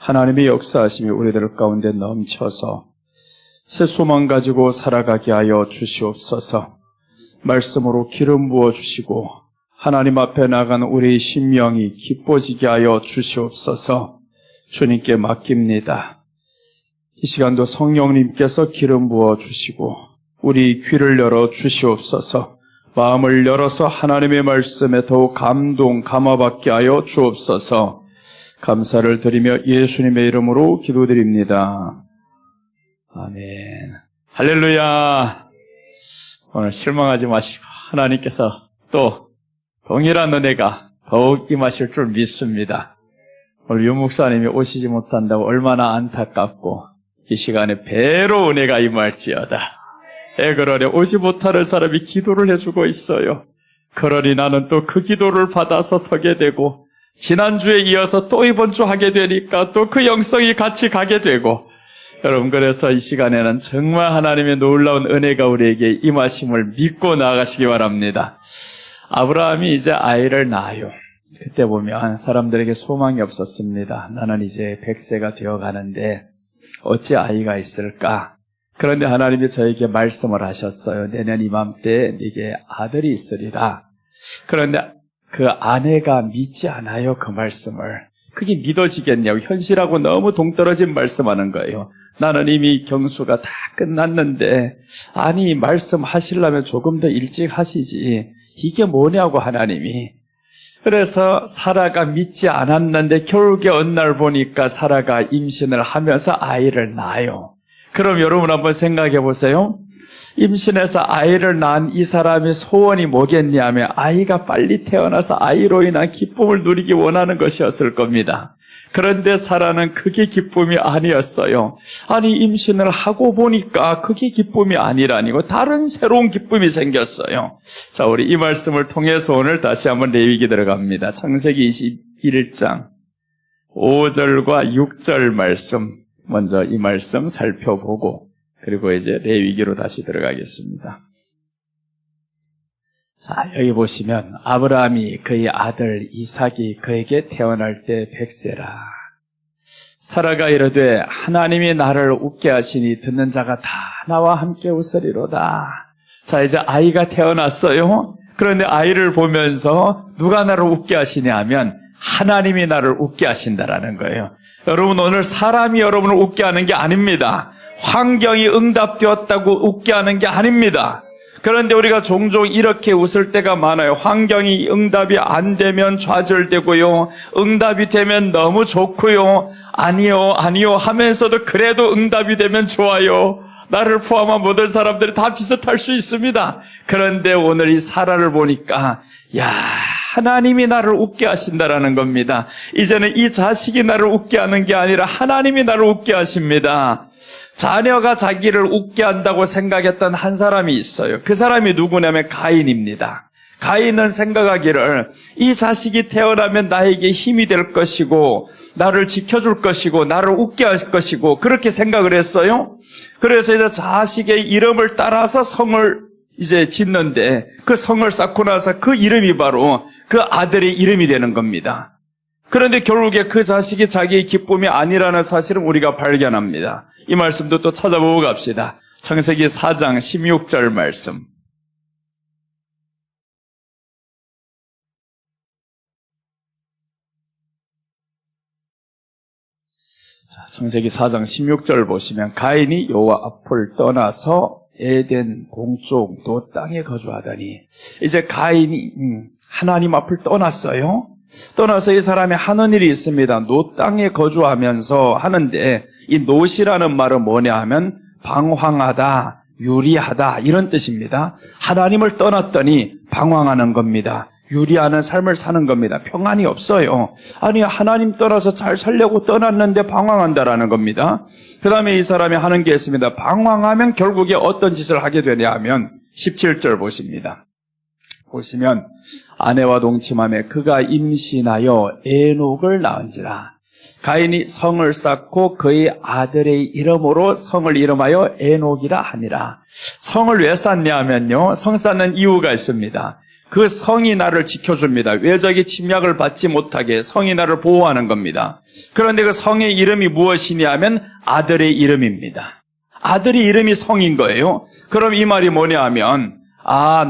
하나님의 역사하심이 우리들 가운데 넘쳐서 새 소망 가지고 살아가게 하여 주시옵소서. 말씀으로 기름 부어 주시고 하나님 앞에 나가는 우리의 심령이 기뻐지게 하여 주시옵소서. 주님께 맡깁니다. 이 시간도 성령님께서 기름 부어 주시고 우리 귀를 열어 주시옵소서. 마음을 열어서 하나님의 말씀에 더욱 감화받게 하여 주옵소서. 감사를 드리며 예수님의 이름으로 기도드립니다. 아멘. 할렐루야. 오늘 실망하지 마시고 하나님께서 또 동일한 은혜가 더욱 임하실 줄 믿습니다. 오늘 유 목사님이 오시지 못한다고 얼마나 안타깝고 이 시간에 배로 은혜가 임할지어다. 그러니 오지 못하는 사람이 기도를 해주고 있어요. 그러니 나는 또 그 기도를 받아서 서게 되고 지난주에 이어서 또 이번 주 하게 되니까 또 그 영성이 같이 가게 되고 여러분, 그래서 이 시간에는 정말 하나님의 놀라운 은혜가 우리에게 임하심을 믿고 나아가시기 바랍니다. 아브라함이 이제 아이를 낳아요. 그때 보면 사람들에게 소망이 없었습니다. 나는 이제 100세가 되어가는데 어찌 아이가 있을까? 그런데 하나님이 저에게 말씀을 하셨어요. 내년 이맘때 네게 아들이 있으리라. 그런데 그 아내가 믿지 않아요, 그 말씀을. 그게 믿어지겠냐고. 현실하고 너무 동떨어진 말씀하는 거예요. 나는 이미 경수가 다 끝났는데 아니 말씀하시려면 조금 더 일찍 하시지. 이게 뭐냐고 하나님이. 그래서 사라가 믿지 않았는데 결국에 어느 날 보니까 사라가 임신을 하면서 아이를 낳아요. 그럼 여러분 한번 생각해 보세요. 임신해서 아이를 낳은 이 사람의 소원이 뭐겠냐면 아이가 빨리 태어나서 아이로 인한 기쁨을 누리기 원하는 것이었을 겁니다. 그런데 사라는 그게 기쁨이 아니었어요. 아니 임신을 하고 보니까 그게 기쁨이 아니라니고 다른 새로운 기쁨이 생겼어요. 자, 우리 이 말씀을 통해서 오늘 다시 한번 레위기 들어갑니다. 창세기 21장 5절과 6절 말씀, 먼저 이 말씀 살펴보고 그리고 이제 레위기로 다시 들어가겠습니다. 자, 여기 보시면 아브라함이 그의 아들 이삭이 그에게 태어날 때 100세라. 사라가 이르되 하나님이 나를 웃게 하시니 듣는 자가 다 나와 함께 웃으리로다. 자, 이제 아이가 태어났어요. 그런데 아이를 보면서 누가 나를 웃게 하시냐 하면 하나님이 나를 웃게 하신다라는 거예요. 여러분, 오늘 사람이 여러분을 웃게 하는 게 아닙니다. 환경이 응답되었다고 웃게 하는 게 아닙니다. 그런데 우리가 종종 이렇게 웃을 때가 많아요. 환경이 응답이 안 되면 좌절되고요. 응답이 되면 너무 좋고요. 아니요 하면서도 그래도 응답이 되면 좋아요. 나를 포함한 모든 사람들이 다 비슷할 수 있습니다. 그런데 오늘 이 사라를 보니까 하나님이 나를 웃게 하신다라는 겁니다. 이제는 이 자식이 나를 웃게 하는 게 아니라 하나님이 나를 웃게 하십니다. 자녀가 자기를 웃게 한다고 생각했던 한 사람이 있어요. 그 사람이 누구냐면 가인입니다. 가인은 생각하기를 이 자식이 태어나면 나에게 힘이 될 것이고 나를 지켜줄 것이고 나를 웃게 할 것이고 그렇게 생각을 했어요. 그래서 이제 자식의 이름을 따라서 성을 이제 짓는데 그 성을 쌓고 나서 그 이름이 바로 그 아들의 이름이 되는 겁니다. 그런데 결국에 그 자식이 자기의 기쁨이 아니라는 사실을 우리가 발견합니다. 이 말씀도 또 찾아보고 갑시다. 창세기 4장 16절 말씀. 창세기 4장 16절 보시면 가인이 여호와 앞을 떠나서 에덴 동쪽 노 땅에 거주하더니 이제 가인이 하나님 앞을 떠났어요. 떠나서 이 사람이 하는 일이 있습니다. 노 땅에 거주하면서 하는데 이 노시라는 말은 뭐냐 하면 방황하다, 유리하다 이런 뜻입니다. 하나님을 떠났더니 방황하는 겁니다. 유리하는 삶을 사는 겁니다. 평안이 없어요. 아니 하나님 떠나서 잘 살려고 떠났는데 방황한다라는 겁니다. 그 다음에 이 사람이 하는 게 있습니다. 방황하면 결국에 어떤 짓을 하게 되냐 하면 17절 보십니다. 보시면 아내와 동침하며 그가 임신하여 에녹을 낳은지라. 가인이 성을 쌓고 그의 아들의 이름으로 성을 이름하여 에녹이라 하니라. 성을 왜 쌓냐 하면요, 성 쌓는 이유가 있습니다. 그 성이 나를 지켜줍니다. 외적이 침략을 받지 못하게 성이 나를 보호하는 겁니다. 그런데 그 성의 이름이 무엇이냐 면 아들의 이름입니다. 아들의 이름이 성인 거예요. 그럼 이 말이 뭐냐 하면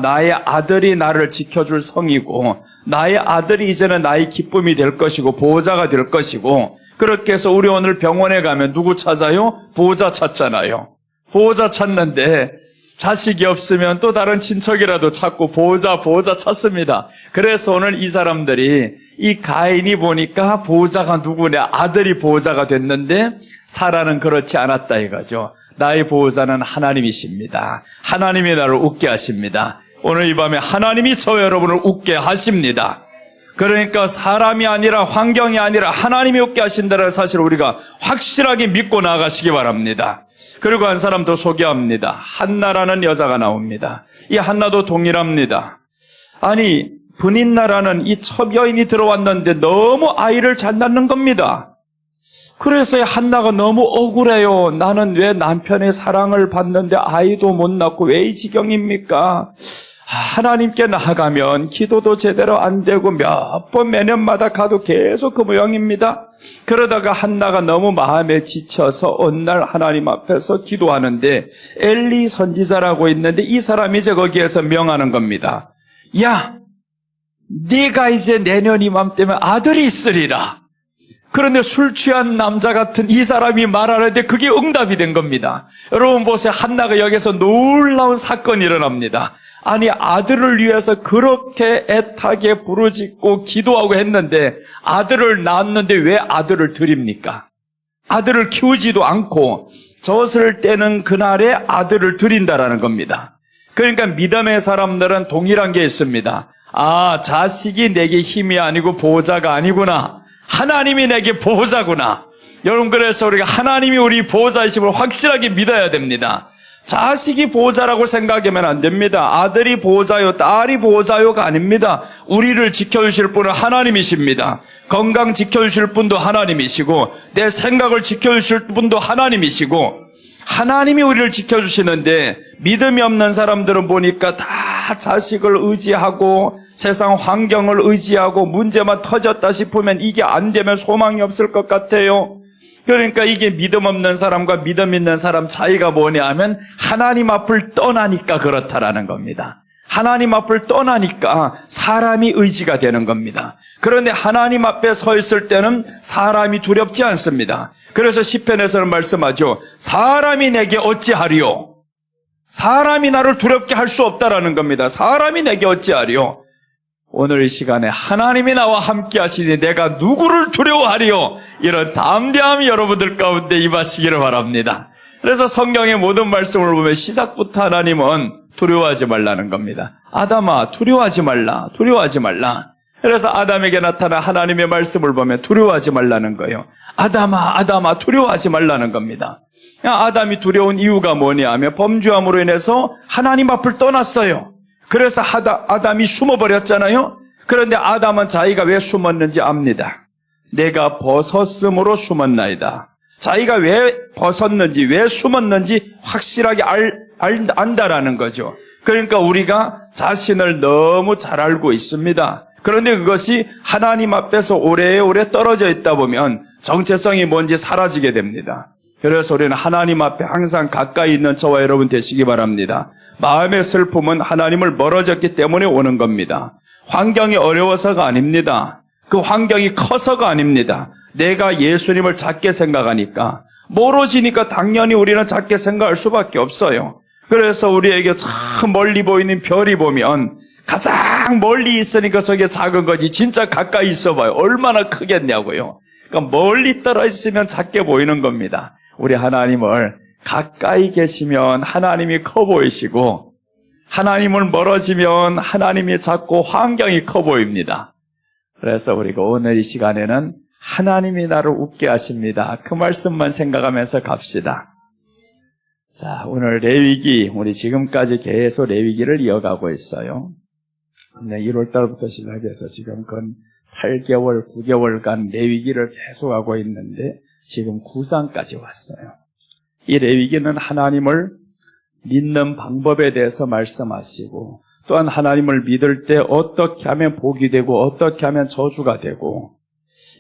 나의 아들이 나를 지켜줄 성이고 나의 아들이 이제는 나의 기쁨이 될 것이고 보호자가 될 것이고, 그렇게 해서 우리 오늘 병원에 가면 누구 찾아요? 보호자 찾잖아요. 보호자 찾는데 자식이 없으면 또 다른 친척이라도 찾고 보호자 찾습니다. 그래서 오늘 이 사람들이, 이 가인이 보니까 보호자가 누구냐, 아들이 보호자가 됐는데 사라는 그렇지 않았다 이거죠. 나의 보호자는 하나님이십니다. 하나님이 나를 웃게 하십니다. 오늘 이 밤에 하나님이 저 여러분을 웃게 하십니다. 그러니까 사람이 아니라 환경이 아니라 하나님이 웃게 하신다는 사실을 우리가 확실하게 믿고 나가시기 바랍니다. 그리고 한 사람 더 소개합니다. 한나라는 여자가 나옵니다. 이 한나도 동일합니다. 아니, 분인나라는 이 처여인이 들어왔는데 너무 아이를 잘 낳는 겁니다. 그래서 한나가 너무 억울해요. 나는 왜 남편의 사랑을 받는데 아이도 못 낳고 왜 이 지경입니까? 하나님께 나아가면 기도도 제대로 안 되고 몇 번 매년마다 가도 계속 그 모양입니다. 그러다가 한나가 너무 마음에 지쳐서 어느 날 하나님 앞에서 기도하는데 엘리 선지자라고 있는데 이 사람이 이제 거기에서 명하는 겁니다. 야, 네가 이제 내년 이맘때면 아들이 있으리라. 그런데 술 취한 남자 같은 이 사람이 말하는데 그게 응답이 된 겁니다. 여러분 보세요. 한나가 여기서 놀라운 사건이 일어납니다. 아니, 아들을 위해서 그렇게 애타게 부르짖고 기도하고 했는데 아들을 낳았는데 왜 아들을 드립니까? 아들을 키우지도 않고 젖을 떼는 그날에 아들을 드린다라는 겁니다. 그러니까 믿음의 사람들은 동일한 게 있습니다. 자식이 내게 힘이 아니고 보호자가 아니구나. 하나님이 내게 보호자구나. 여러분, 그래서 우리가 하나님이 우리 보호자이심을 확실하게 믿어야 됩니다. 자식이 보호자라고 생각하면 안 됩니다. 아들이 보호자요, 딸이 보호자요가 아닙니다. 우리를 지켜주실 분은 하나님이십니다. 건강 지켜주실 분도 하나님이시고 내 생각을 지켜주실 분도 하나님이시고 하나님이 우리를 지켜주시는데, 믿음이 없는 사람들은 보니까 다 자식을 의지하고 세상 환경을 의지하고 문제만 터졌다 싶으면 이게 안 되면 소망이 없을 것 같아요. 그러니까 이게 믿음 없는 사람과 믿음 있는 사람 차이가 뭐냐 하면 하나님 앞을 떠나니까 그렇다라는 겁니다. 하나님 앞을 떠나니까 사람이 의지가 되는 겁니다. 그런데 하나님 앞에 서 있을 때는 사람이 두렵지 않습니다. 그래서 시편에서는 말씀하죠. 사람이 내게 어찌하리요? 사람이 나를 두렵게 할 수 없다라는 겁니다. 사람이 내게 어찌하리요? 오늘 이 시간에 하나님이 나와 함께 하시니 내가 누구를 두려워하리요? 이런 담대함이 여러분들 가운데 임하시기를 바랍니다. 그래서 성경의 모든 말씀을 보면 시작부터 하나님은 두려워하지 말라는 겁니다. 아담아, 두려워하지 말라, 두려워하지 말라. 그래서 아담에게 나타난 하나님의 말씀을 보면 두려워하지 말라는 거예요. 아담아, 아담아, 두려워하지 말라는 겁니다. 아담이 두려운 이유가 뭐냐 하면 범죄함으로 인해서 하나님 앞을 떠났어요. 그래서 아담이 숨어버렸잖아요. 그런데 아담은 자기가 왜 숨었는지 압니다. 내가 벗었으므로 숨었나이다. 자기가 왜 벗었는지, 왜 숨었는지 확실하게 안다라는 거죠. 그러니까 우리가 자신을 너무 잘 알고 있습니다. 그런데 그것이 하나님 앞에서 오래오래 떨어져 있다 보면 정체성이 뭔지 사라지게 됩니다. 그래서 우리는 하나님 앞에 항상 가까이 있는 저와 여러분 되시기 바랍니다. 마음의 슬픔은 하나님을 멀어졌기 때문에 오는 겁니다. 환경이 어려워서가 아닙니다. 그 환경이 커서가 아닙니다. 내가 예수님을 작게 생각하니까, 멀어지니까 당연히 우리는 작게 생각할 수밖에 없어요. 그래서 우리에게 참 멀리 보이는 별이 보면 가장 멀리 있으니까 저게 작은 거지, 진짜 가까이 있어봐요. 얼마나 크겠냐고요. 그러니까 멀리 떨어져 있으면 작게 보이는 겁니다. 우리 하나님을 가까이 계시면 하나님이 커 보이시고, 하나님을 멀어지면 하나님이 작고 환경이 커 보입니다. 그래서 우리가 오늘 이 시간에는 하나님이 나를 웃게 하십니다. 그 말씀만 생각하면서 갑시다. 자, 오늘 레위기, 우리 지금까지 계속 레위기를 이어가고 있어요. 네, 1월 달부터 시작해서 지금 건 8개월, 9개월간 레위기를 계속하고 있는데 지금 9장까지 왔어요. 이 레위기는 하나님을 믿는 방법에 대해서 말씀하시고 또한 하나님을 믿을 때 어떻게 하면 복이 되고 어떻게 하면 저주가 되고,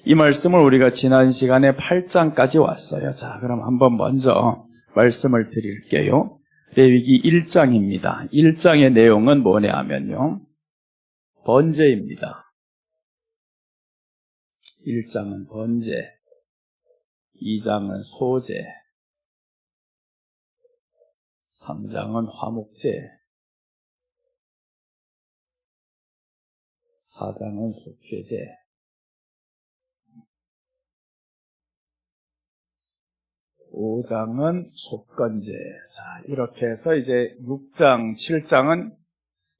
이 말씀을 우리가 지난 시간에 8장까지 왔어요. 자, 그럼 한번 먼저 말씀을 드릴게요. 레위기 1장입니다. 1장의 내용은 뭐냐 하면요, 번제입니다. 1장은 번제, 2장은 소제, 3장은 화목제, 4장은 속죄제, 5장은 속건제. 자, 이렇게 해서 이제 6장, 7장은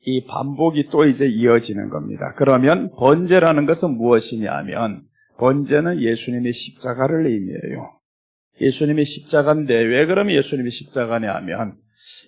이 반복이 또 이제 이어지는 겁니다. 그러면 번제라는 것은 무엇이냐 하면, 번제는 예수님의 십자가를 의미해요. 예수님의 십자가인데 왜 그러면 예수님이 십자가냐 하면,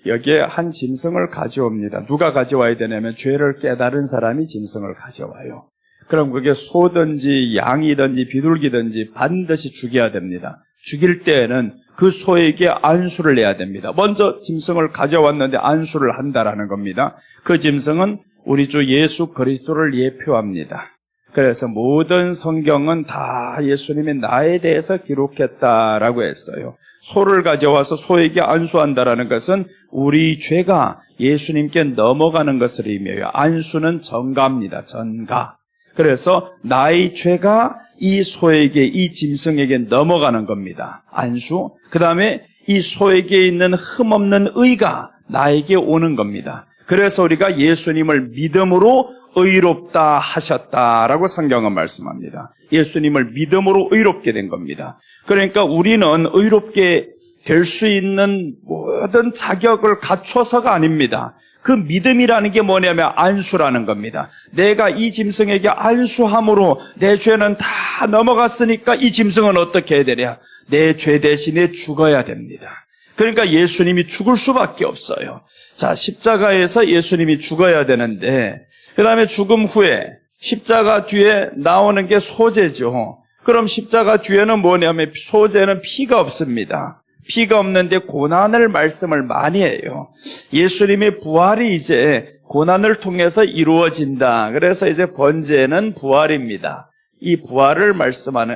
여기에 한 짐승을 가져옵니다. 누가 가져와야 되냐면 죄를 깨달은 사람이 짐승을 가져와요. 그럼 그게 소든지 양이든지 비둘기든지 반드시 죽여야 됩니다. 죽일 때에는 그 소에게 안수를 내야 됩니다. 먼저 짐승을 가져왔는데 안수를 한다라는 겁니다. 그 짐승은 우리 주 예수 그리스도를 예표합니다. 그래서 모든 성경은 다 예수님이 나에 대해서 기록했다라고 했어요. 소를 가져와서 소에게 안수한다라는 것은 우리 죄가 예수님께 넘어가는 것을 의미해요. 안수는 전가입니다. 전가. 그래서 나의 죄가 이 소에게, 이 짐승에게 넘어가는 겁니다. 안수. 그 다음에 이 소에게 있는 흠없는 의가 나에게 오는 겁니다. 그래서 우리가 예수님을 믿음으로 의롭다 하셨다라고 성경은 말씀합니다. 예수님을 믿음으로 의롭게 된 겁니다. 그러니까 우리는 의롭게 될 수 있는 모든 자격을 갖춰서가 아닙니다. 그 믿음이라는 게 뭐냐면 안수라는 겁니다. 내가 이 짐승에게 안수함으로 내 죄는 다 넘어갔으니까 이 짐승은 어떻게 해야 되냐? 내 죄 대신에 죽어야 됩니다. 그러니까 예수님이 죽을 수밖에 없어요. 자, 십자가에서 예수님이 죽어야 되는데, 그 다음에 죽음 후에 십자가 뒤에 나오는 게 소제죠. 그럼 십자가 뒤에는 뭐냐면 소제는 피가 없습니다. 피가 없는데 고난을 말씀을 많이 해요. 예수님의 부활이 이제 고난을 통해서 이루어진다. 그래서 이제 번제는 부활입니다. 이 부활을 말씀하는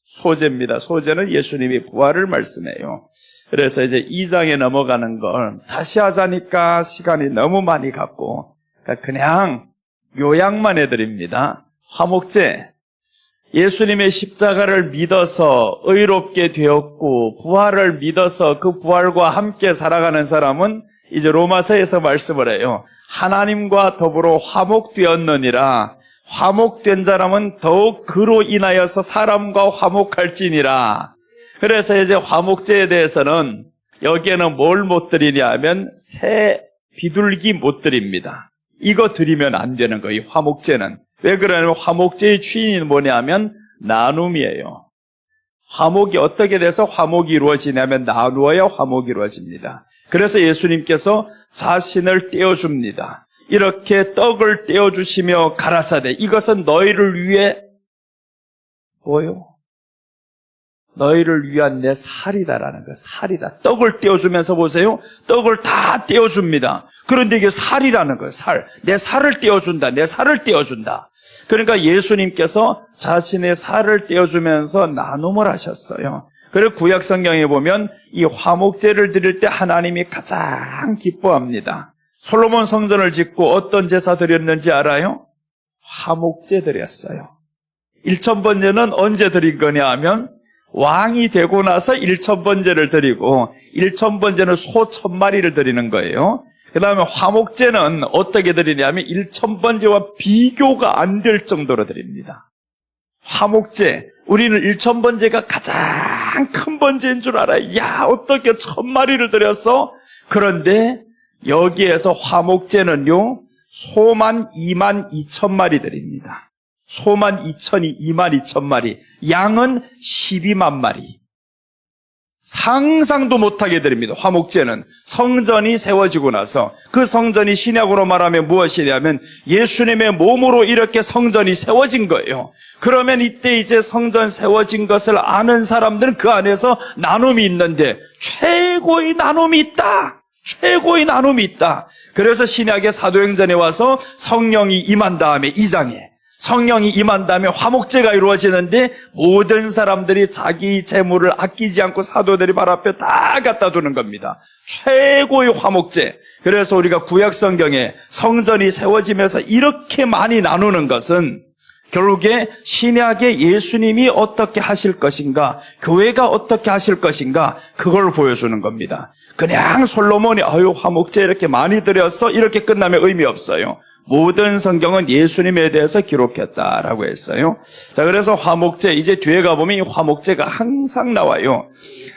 소제입니다. 소제는 예수님의 부활을 말씀해요. 그래서 이제 2장에 넘어가는 걸 다시 하자니까 시간이 너무 많이 갔고 그냥 요약만 해드립니다. 화목제, 예수님의 십자가를 믿어서 의롭게 되었고 부활을 믿어서 그 부활과 함께 살아가는 사람은 이제 로마서에서 말씀을 해요. 하나님과 더불어 화목되었느니라. 화목된 사람은 더욱 그로 인하여서 사람과 화목할지니라. 그래서 이제 화목제에 대해서는 여기에는 뭘 못 드리냐 하면 새 비둘기 못 드립니다. 이거 드리면 안 되는 거예요. 화목제는. 왜 그러냐면 화목제의 주인이 뭐냐면 나눔이에요. 화목이 어떻게 돼서 화목이 이루어지냐면 나누어야 화목이 이루어집니다. 그래서 예수님께서 자신을 떼어줍니다. 이렇게 떡을 떼어주시며 가라사대 이것은 너희를 위해 뭐요? 너희를 위한 내 살이다라는 거. 살이다. 떡을 떼어주면서 보세요. 떡을 다 떼어줍니다. 그런데 이게 살이라는 거예요. 살. 내 살을 떼어준다. 내 살을 떼어준다. 그러니까 예수님께서 자신의 살을 떼어주면서 나눔을 하셨어요. 그리고 구약 성경에 보면 이 화목제를 드릴 때 하나님이 가장 기뻐합니다. 솔로몬 성전을 짓고 어떤 제사 드렸는지 알아요? 화목제 드렸어요. 1000번제는 언제 드린 거냐 하면 왕이 되고 나서 1000번제를 드리고 1000번제는 소 1000마리를 드리는 거예요. 그 다음에 화목제는 어떻게 드리냐면 1000번제와 비교가 안 될 정도로 드립니다. 화목제, 우리는 1000번제가 가장 큰 번제인 줄 알아요. 야, 어떻게 1000마리를 드렸어? 그런데 여기에서 화목제는요, 소만 22,000마리 드립니다. 소만 22,000마리, 양은 12만 마리. 상상도 못하게 드립니다. 화목제는 성전이 세워지고 나서 그 성전이 신약으로 말하면 무엇이냐면 예수님의 몸으로 이렇게 성전이 세워진 거예요. 그러면 이때 이제 성전 세워진 것을 아는 사람들은 그 안에서 나눔이 있는데 최고의 나눔이 있다. 최고의 나눔이 있다. 그래서 신약의 사도행전에 와서 성령이 임한 다음에 2장에 성령이 임한 다음에 화목제가 이루어지는데 모든 사람들이 자기 재물을 아끼지 않고 사도들이 발 앞에 다 갖다 두는 겁니다. 최고의 화목제. 그래서 우리가 구약 성경에 성전이 세워지면서 이렇게 많이 나누는 것은 결국에 신약의 예수님이 어떻게 하실 것인가, 교회가 어떻게 하실 것인가, 그걸 보여주는 겁니다. 그냥 솔로몬이 화목제 이렇게 많이 드렸어 이렇게 끝나면 의미 없어요. 모든 성경은 예수님에 대해서 기록했다라고 했어요. 자, 그래서 화목제, 이제 뒤에 가보면 이 화목제가 항상 나와요.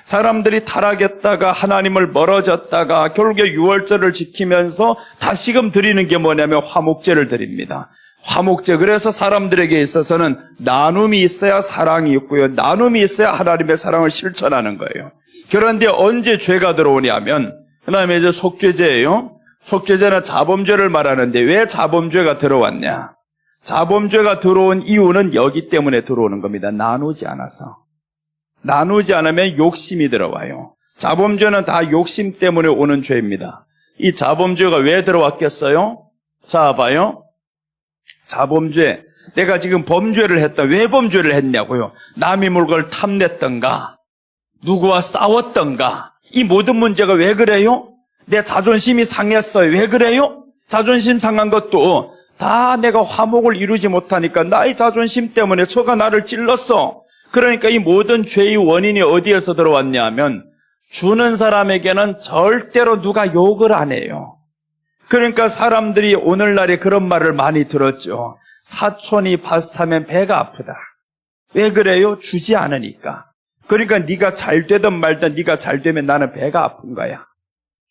사람들이 타락했다가 하나님을 멀어졌다가 결국에 유월절을 지키면서 다시금 드리는 게 뭐냐면 화목제를 드립니다. 화목제. 그래서 사람들에게 있어서는 나눔이 있어야 사랑이 있고요. 나눔이 있어야 하나님의 사랑을 실천하는 거예요. 그런데 언제 죄가 들어오냐면, 그 다음에 이제 속죄제예요. 속죄제는 자범죄를 말하는데 왜 자범죄가 들어왔냐? 자범죄가 들어온 이유는 여기 때문에 들어오는 겁니다. 나누지 않아서. 나누지 않으면 욕심이 들어와요. 자범죄는 다 욕심 때문에 오는 죄입니다. 이 자범죄가 왜 들어왔겠어요? 자, 봐요. 자범죄. 내가 지금 범죄를 했다. 왜 범죄를 했냐고요? 남의 물건을 탐냈던가, 누구와 싸웠던가, 이 모든 문제가 왜 그래요? 내 자존심이 상했어요. 왜 그래요? 자존심 상한 것도 다 내가 화목을 이루지 못하니까 나의 자존심 때문에 저가 나를 찔렀어. 그러니까 이 모든 죄의 원인이 어디에서 들어왔냐 하면 주는 사람에게는 절대로 누가 욕을 안 해요. 그러니까 사람들이 오늘날에 그런 말을 많이 들었죠. 사촌이 밭 사면 배가 아프다. 왜 그래요? 주지 않으니까. 그러니까 네가 잘 되든 말든 네가 잘 되면 나는 배가 아픈 거야.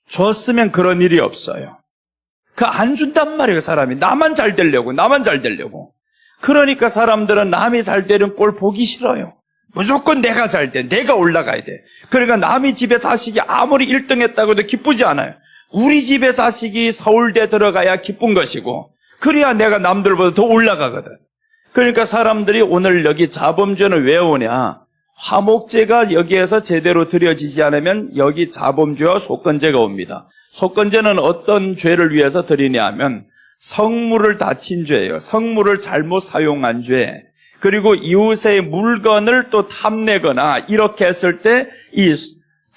줬으면 그런 일이 없어요. 안 준단 말이에요, 사람이. 나만 잘 되려고, 나만 잘 되려고. 그러니까 사람들은 남이 잘 되는 꼴 보기 싫어요. 무조건 내가 잘 돼, 내가 올라가야 돼. 그러니까 남의 집에 자식이 아무리 1등 했다고 해도 기쁘지 않아요. 우리 집에 자식이 서울대 들어가야 기쁜 것이고, 그래야 내가 남들보다 더 올라가거든. 그러니까 사람들이 오늘 여기 자범죄는 왜 오냐? 화목제가 여기에서 제대로 드려지지 않으면 여기 자범죄와 속건제가 옵니다. 속건제는 어떤 죄를 위해서 드리냐 하면 성물을 다친 죄예요. 성물을 잘못 사용한 죄. 그리고 이웃의 물건을 또 탐내거나 이렇게 했을 때 이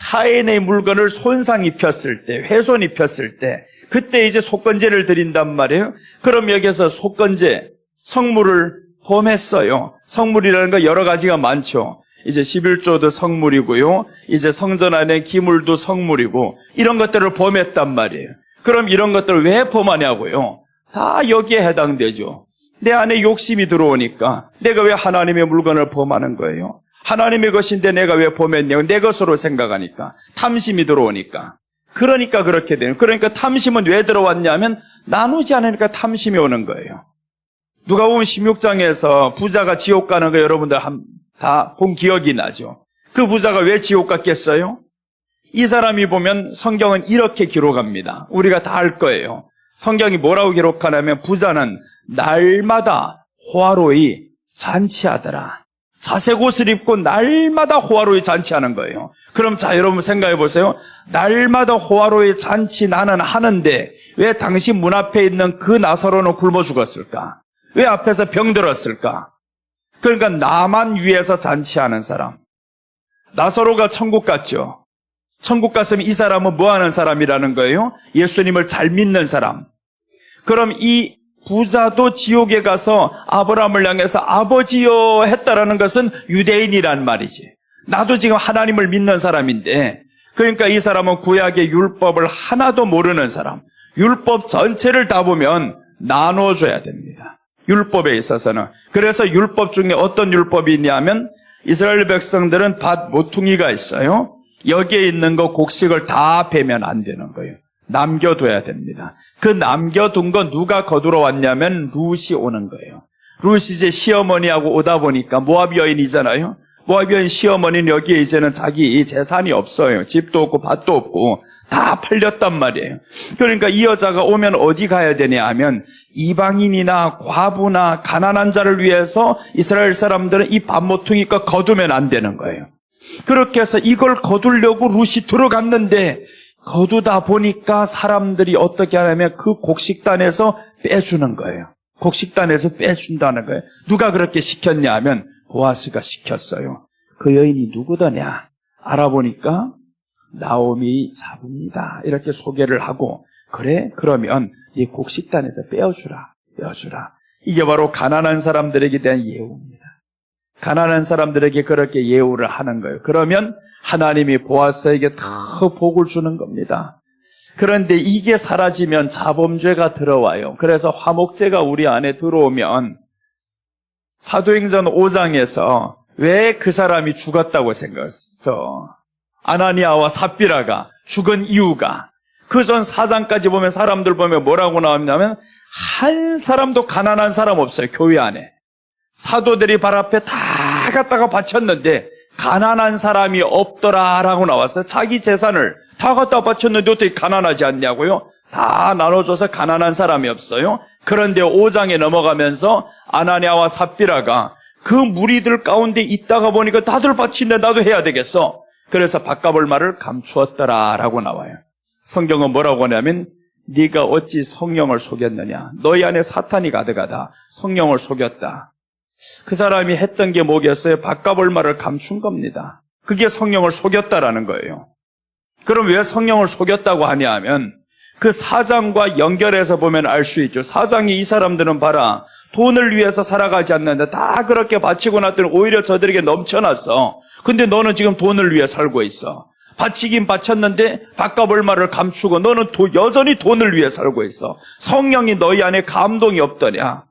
타인의 물건을 손상 입혔을 때, 훼손 입혔을 때 그때 이제 속건제를 드린단 말이에요. 그럼 여기서 속건제, 성물을 범했어요. 성물이라는 거 여러 가지가 많죠. 이제 11조도 성물이고요. 이제 성전 안에 기물도 성물이고 이런 것들을 범했단 말이에요. 그럼 이런 것들을 왜 범하냐고요? 다 여기에 해당되죠. 내 안에 욕심이 들어오니까 내가 왜 하나님의 물건을 범하는 거예요? 하나님의 것인데 내가 왜 범했냐고 내 것으로 생각하니까 탐심이 들어오니까 그러니까 그렇게 돼요. 그러니까 탐심은 왜 들어왔냐면 나누지 않으니까 탐심이 오는 거예요. 누가 보면 16장에서 부자가 지옥 가는 거 여러분들 다 본 기억이 나죠. 그 부자가 왜 지옥 갔겠어요? 이 사람이 보면 성경은 이렇게 기록합니다. 우리가 다 알 거예요. 성경이 뭐라고 기록하냐면 부자는 날마다 호화로이 잔치하더라. 자색 옷을 입고 날마다 호화로이 잔치하는 거예요. 그럼 자 여러분 생각해 보세요. 날마다 호화로이 잔치 나는 하는데 왜 당신 문 앞에 있는 그 나사로는 굶어 죽었을까? 왜 앞에서 병들었을까? 그러니까 나만 위해서 잔치하는 사람. 나사로가 천국 갔죠. 천국 갔으면 이 사람은 뭐 하는 사람이라는 거예요? 예수님을 잘 믿는 사람. 그럼 이 부자도 지옥에 가서 아브라함을 향해서 아버지여 했다라는 것은 유대인이란 말이지. 나도 지금 하나님을 믿는 사람인데 그러니까 이 사람은 구약의 율법을 하나도 모르는 사람. 율법 전체를 다 보면 나눠줘야 됩니다. 율법에 있어서는. 그래서 율법 중에 어떤 율법이 있냐면 이스라엘 백성들은 밭 모퉁이가 있어요. 여기에 있는 거 곡식을 다 베면 안 되는 거예요. 남겨둬야 됩니다. 그 남겨둔 거 누가 거두러 왔냐면 룻이 오는 거예요. 룻이 이제 시어머니하고 오다 보니까 모압 여인이잖아요. 모압 여인 시어머니는 여기에 이제는 자기 재산이 없어요. 집도 없고 밭도 없고 다 팔렸단 말이에요. 그러니까 이 여자가 오면 어디 가야 되냐 하면 이방인이나 과부나 가난한 자를 위해서 이스라엘 사람들은 이 밭모퉁이가 거두면 안 되는 거예요. 그렇게 해서 이걸 거두려고 룻이 들어갔는데 거두다 보니까 사람들이 어떻게 하냐면 그 곡식단에서 빼주는 거예요. 곡식단에서 빼준다는 거예요. 누가 그렇게 시켰냐 하면 보아스가 시켰어요. 그 여인이 누구더냐? 알아보니까 나오미 자부입니다. 이렇게 소개를 하고, 그래? 그러면 이 곡식단에서 빼어주라. 이게 바로 가난한 사람들에게 대한 예우입니다. 가난한 사람들에게 그렇게 예우를 하는 거예요. 그러면 하나님이 보아스에게 더 복을 주는 겁니다. 그런데 이게 사라지면 자범죄가 들어와요. 그래서 화목제가 우리 안에 들어오면 사도행전 5장에서 왜 그 사람이 죽었다고 생각했어? 아나니아와 삽비라가 죽은 이유가, 그 전 4장까지 보면 사람들 보면 뭐라고 나왔냐면 한 사람도 가난한 사람 없어요. 교회 안에. 사도들이 발 앞에 다 갖다가 바쳤는데 가난한 사람이 없더라라고 나왔어요. 자기 재산을 다 갖다 바쳤는데 어떻게 가난하지 않냐고요? 다 나눠줘서 가난한 사람이 없어요. 그런데 5장에 넘어가면서 아나니아와 삽비라가 그 무리들 가운데 있다가 보니까 다들 바치는데 나도 해야 되겠어. 그래서 바꿔볼 말을 감추었더라라고 나와요. 성경은 뭐라고 하냐면 네가 어찌 성령을 속였느냐. 너희 안에 사탄이 가득하다. 성령을 속였다. 그 사람이 했던 게 뭐겠어요? 바꿔볼 말을 감춘 겁니다. 그게 성령을 속였다라는 거예요. 그럼 왜 성령을 속였다고 하냐 하면 그 4장과 연결해서 보면 알 수 있죠. 4장이 이 사람들은 봐라. 돈을 위해서 살아가지 않는데 다 그렇게 바치고 났더니 오히려 저들에게 넘쳐났어. 근데 너는 지금 돈을 위해 살고 있어. 바치긴 바쳤는데 바꿔볼 말을 감추고 너는 여전히 돈을 위해 살고 있어. 성령이 너희 안에 감동이 없더냐.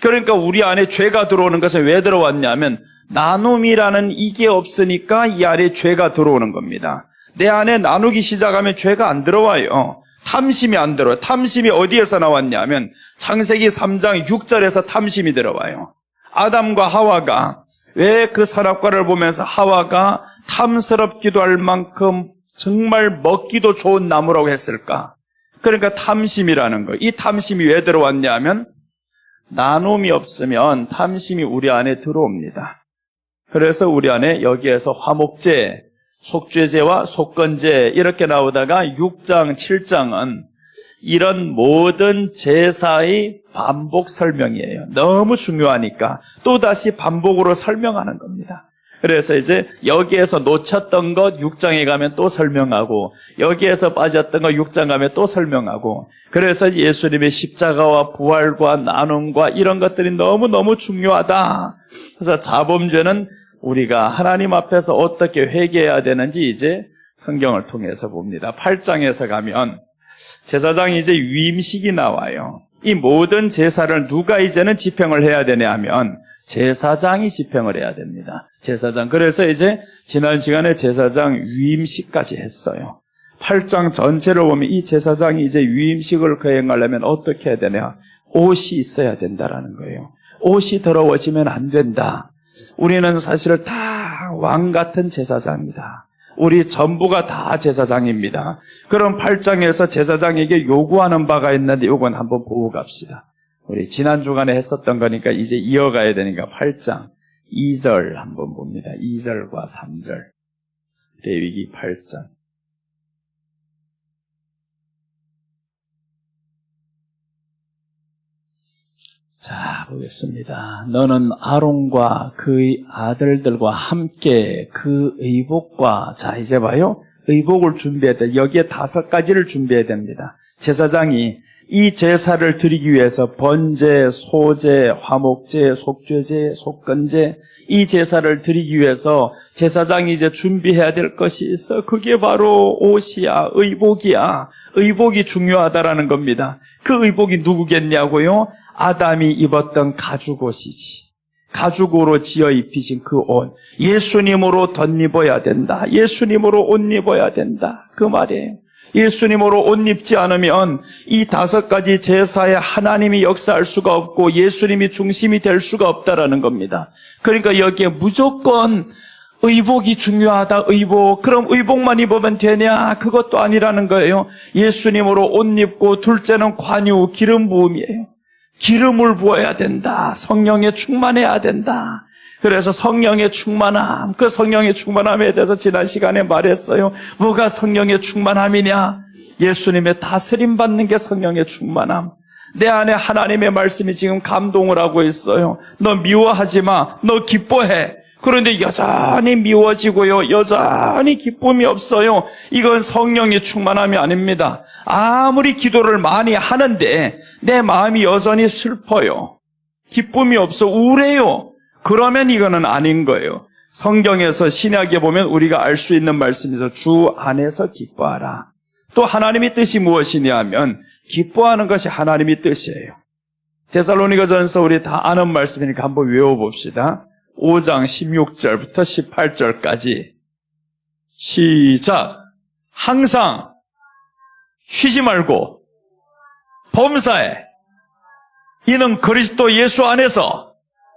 그러니까 우리 안에 죄가 들어오는 것은 왜 들어왔냐면 나눔이라는 이게 없으니까 이 안에 죄가 들어오는 겁니다. 내 안에 나누기 시작하면 죄가 안 들어와요. 탐심이 안 들어와요. 탐심이 어디에서 나왔냐면 창세기 3장 6절에서 탐심이 들어와요. 아담과 하와가 왜 그 선악과를 보면서 하와가 탐스럽기도 할 만큼 정말 먹기도 좋은 나무라고 했을까? 그러니까 탐심이라는 거. 이 탐심이 왜 들어왔냐면 나눔이 없으면 탐심이 우리 안에 들어옵니다. 그래서 우리 안에 여기에서 화목제, 속죄제와 속건제 이렇게 나오다가 6장, 7장은 이런 모든 제사의 반복 설명이에요. 너무 중요하니까 또다시 반복으로 설명하는 겁니다. 그래서 이제 여기에서 놓쳤던 것 6장에 가면 또 설명하고 여기에서 빠졌던 것 6장 가면 또 설명하고 그래서 예수님의 십자가와 부활과 나눔과 이런 것들이 너무너무 중요하다. 그래서 자범죄는 우리가 하나님 앞에서 어떻게 회개해야 되는지 이제 성경을 통해서 봅니다. 8장에서 가면 제사장이 이제 위임식이 나와요. 이 모든 제사를 누가 이제는 집행을 해야 되냐 하면 제사장이 집행을 해야 됩니다. 제사장. 그래서 이제 지난 시간에 제사장 위임식까지 했어요. 8장 전체를 보면 이 제사장이 이제 위임식을 거행하려면 어떻게 해야 되냐? 옷이 있어야 된다라는 거예요. 옷이 더러워지면 안 된다. 우리는 사실 다 왕 같은 제사장이다. 우리 전부가 다 제사장입니다. 그럼 8장에서 제사장에게 요구하는 바가 있는데 이건 한번 보고 갑시다. 우리 지난 주간에 했었던 거니까 이제 이어가야 되니까 8장 2절 한번 봅니다. 2절과 3절. 레위기 8장. 자, 보겠습니다. 너는 아론과 그의 아들들과 함께 그 의복과, 자, 이제 봐요. 의복을 준비해야 돼. 여기에 5가지를 준비해야 됩니다. 제사장이 이 제사를 드리기 위해서 번제, 소제, 화목제, 속죄제, 속건제, 이 제사를 드리기 위해서 제사장이 이제 준비해야 될 것이 있어. 그게 바로 옷이야, 의복이야. 의복이 중요하다라는 겁니다. 그 의복이 누구겠냐고요? 아담이 입었던 가죽옷이지. 가죽으로 지어 입히신 그 옷. 예수님으로 덧입어야 된다. 예수님으로 옷 입어야 된다. 그 말이에요. 예수님으로 옷 입지 않으면 이 5가지 제사에 하나님이 역사할 수가 없고 예수님이 중심이 될 수가 없다라는 겁니다. 그러니까 여기에 무조건 의복이 중요하다. 의복. 그럼 의복만 입으면 되냐? 그것도 아니라는 거예요. 예수님으로 옷 입고 둘째는 관유, 기름 부음이에요. 기름을 부어야 된다. 성령에 충만해야 된다. 그래서 성령의 충만함, 그 성령의 충만함에 대해서 지난 시간에 말했어요. 뭐가 성령의 충만함이냐? 예수님의 다스림 받는 게 성령의 충만함. 내 안에 하나님의 말씀이 지금 감동을 하고 있어요. 너 미워하지 마. 너 기뻐해. 그런데 여전히 미워지고요. 여전히 기쁨이 없어요. 이건 성령의 충만함이 아닙니다. 아무리 기도를 많이 하는데 내 마음이 여전히 슬퍼요. 기쁨이 없어. 우울해요. 그러면 이거는 아닌 거예요. 성경에서 신약에 보면 우리가 알 수 있는 말씀이죠. 주 안에서 기뻐하라. 또 하나님의 뜻이 무엇이냐 하면 기뻐하는 것이 하나님의 뜻이에요. 데살로니가전서 우리 다 아는 말씀이니까 한번 외워봅시다. 5장 16절부터 18절까지 시작. 항상 쉬지 말고 범사에 이는 그리스도 예수 안에서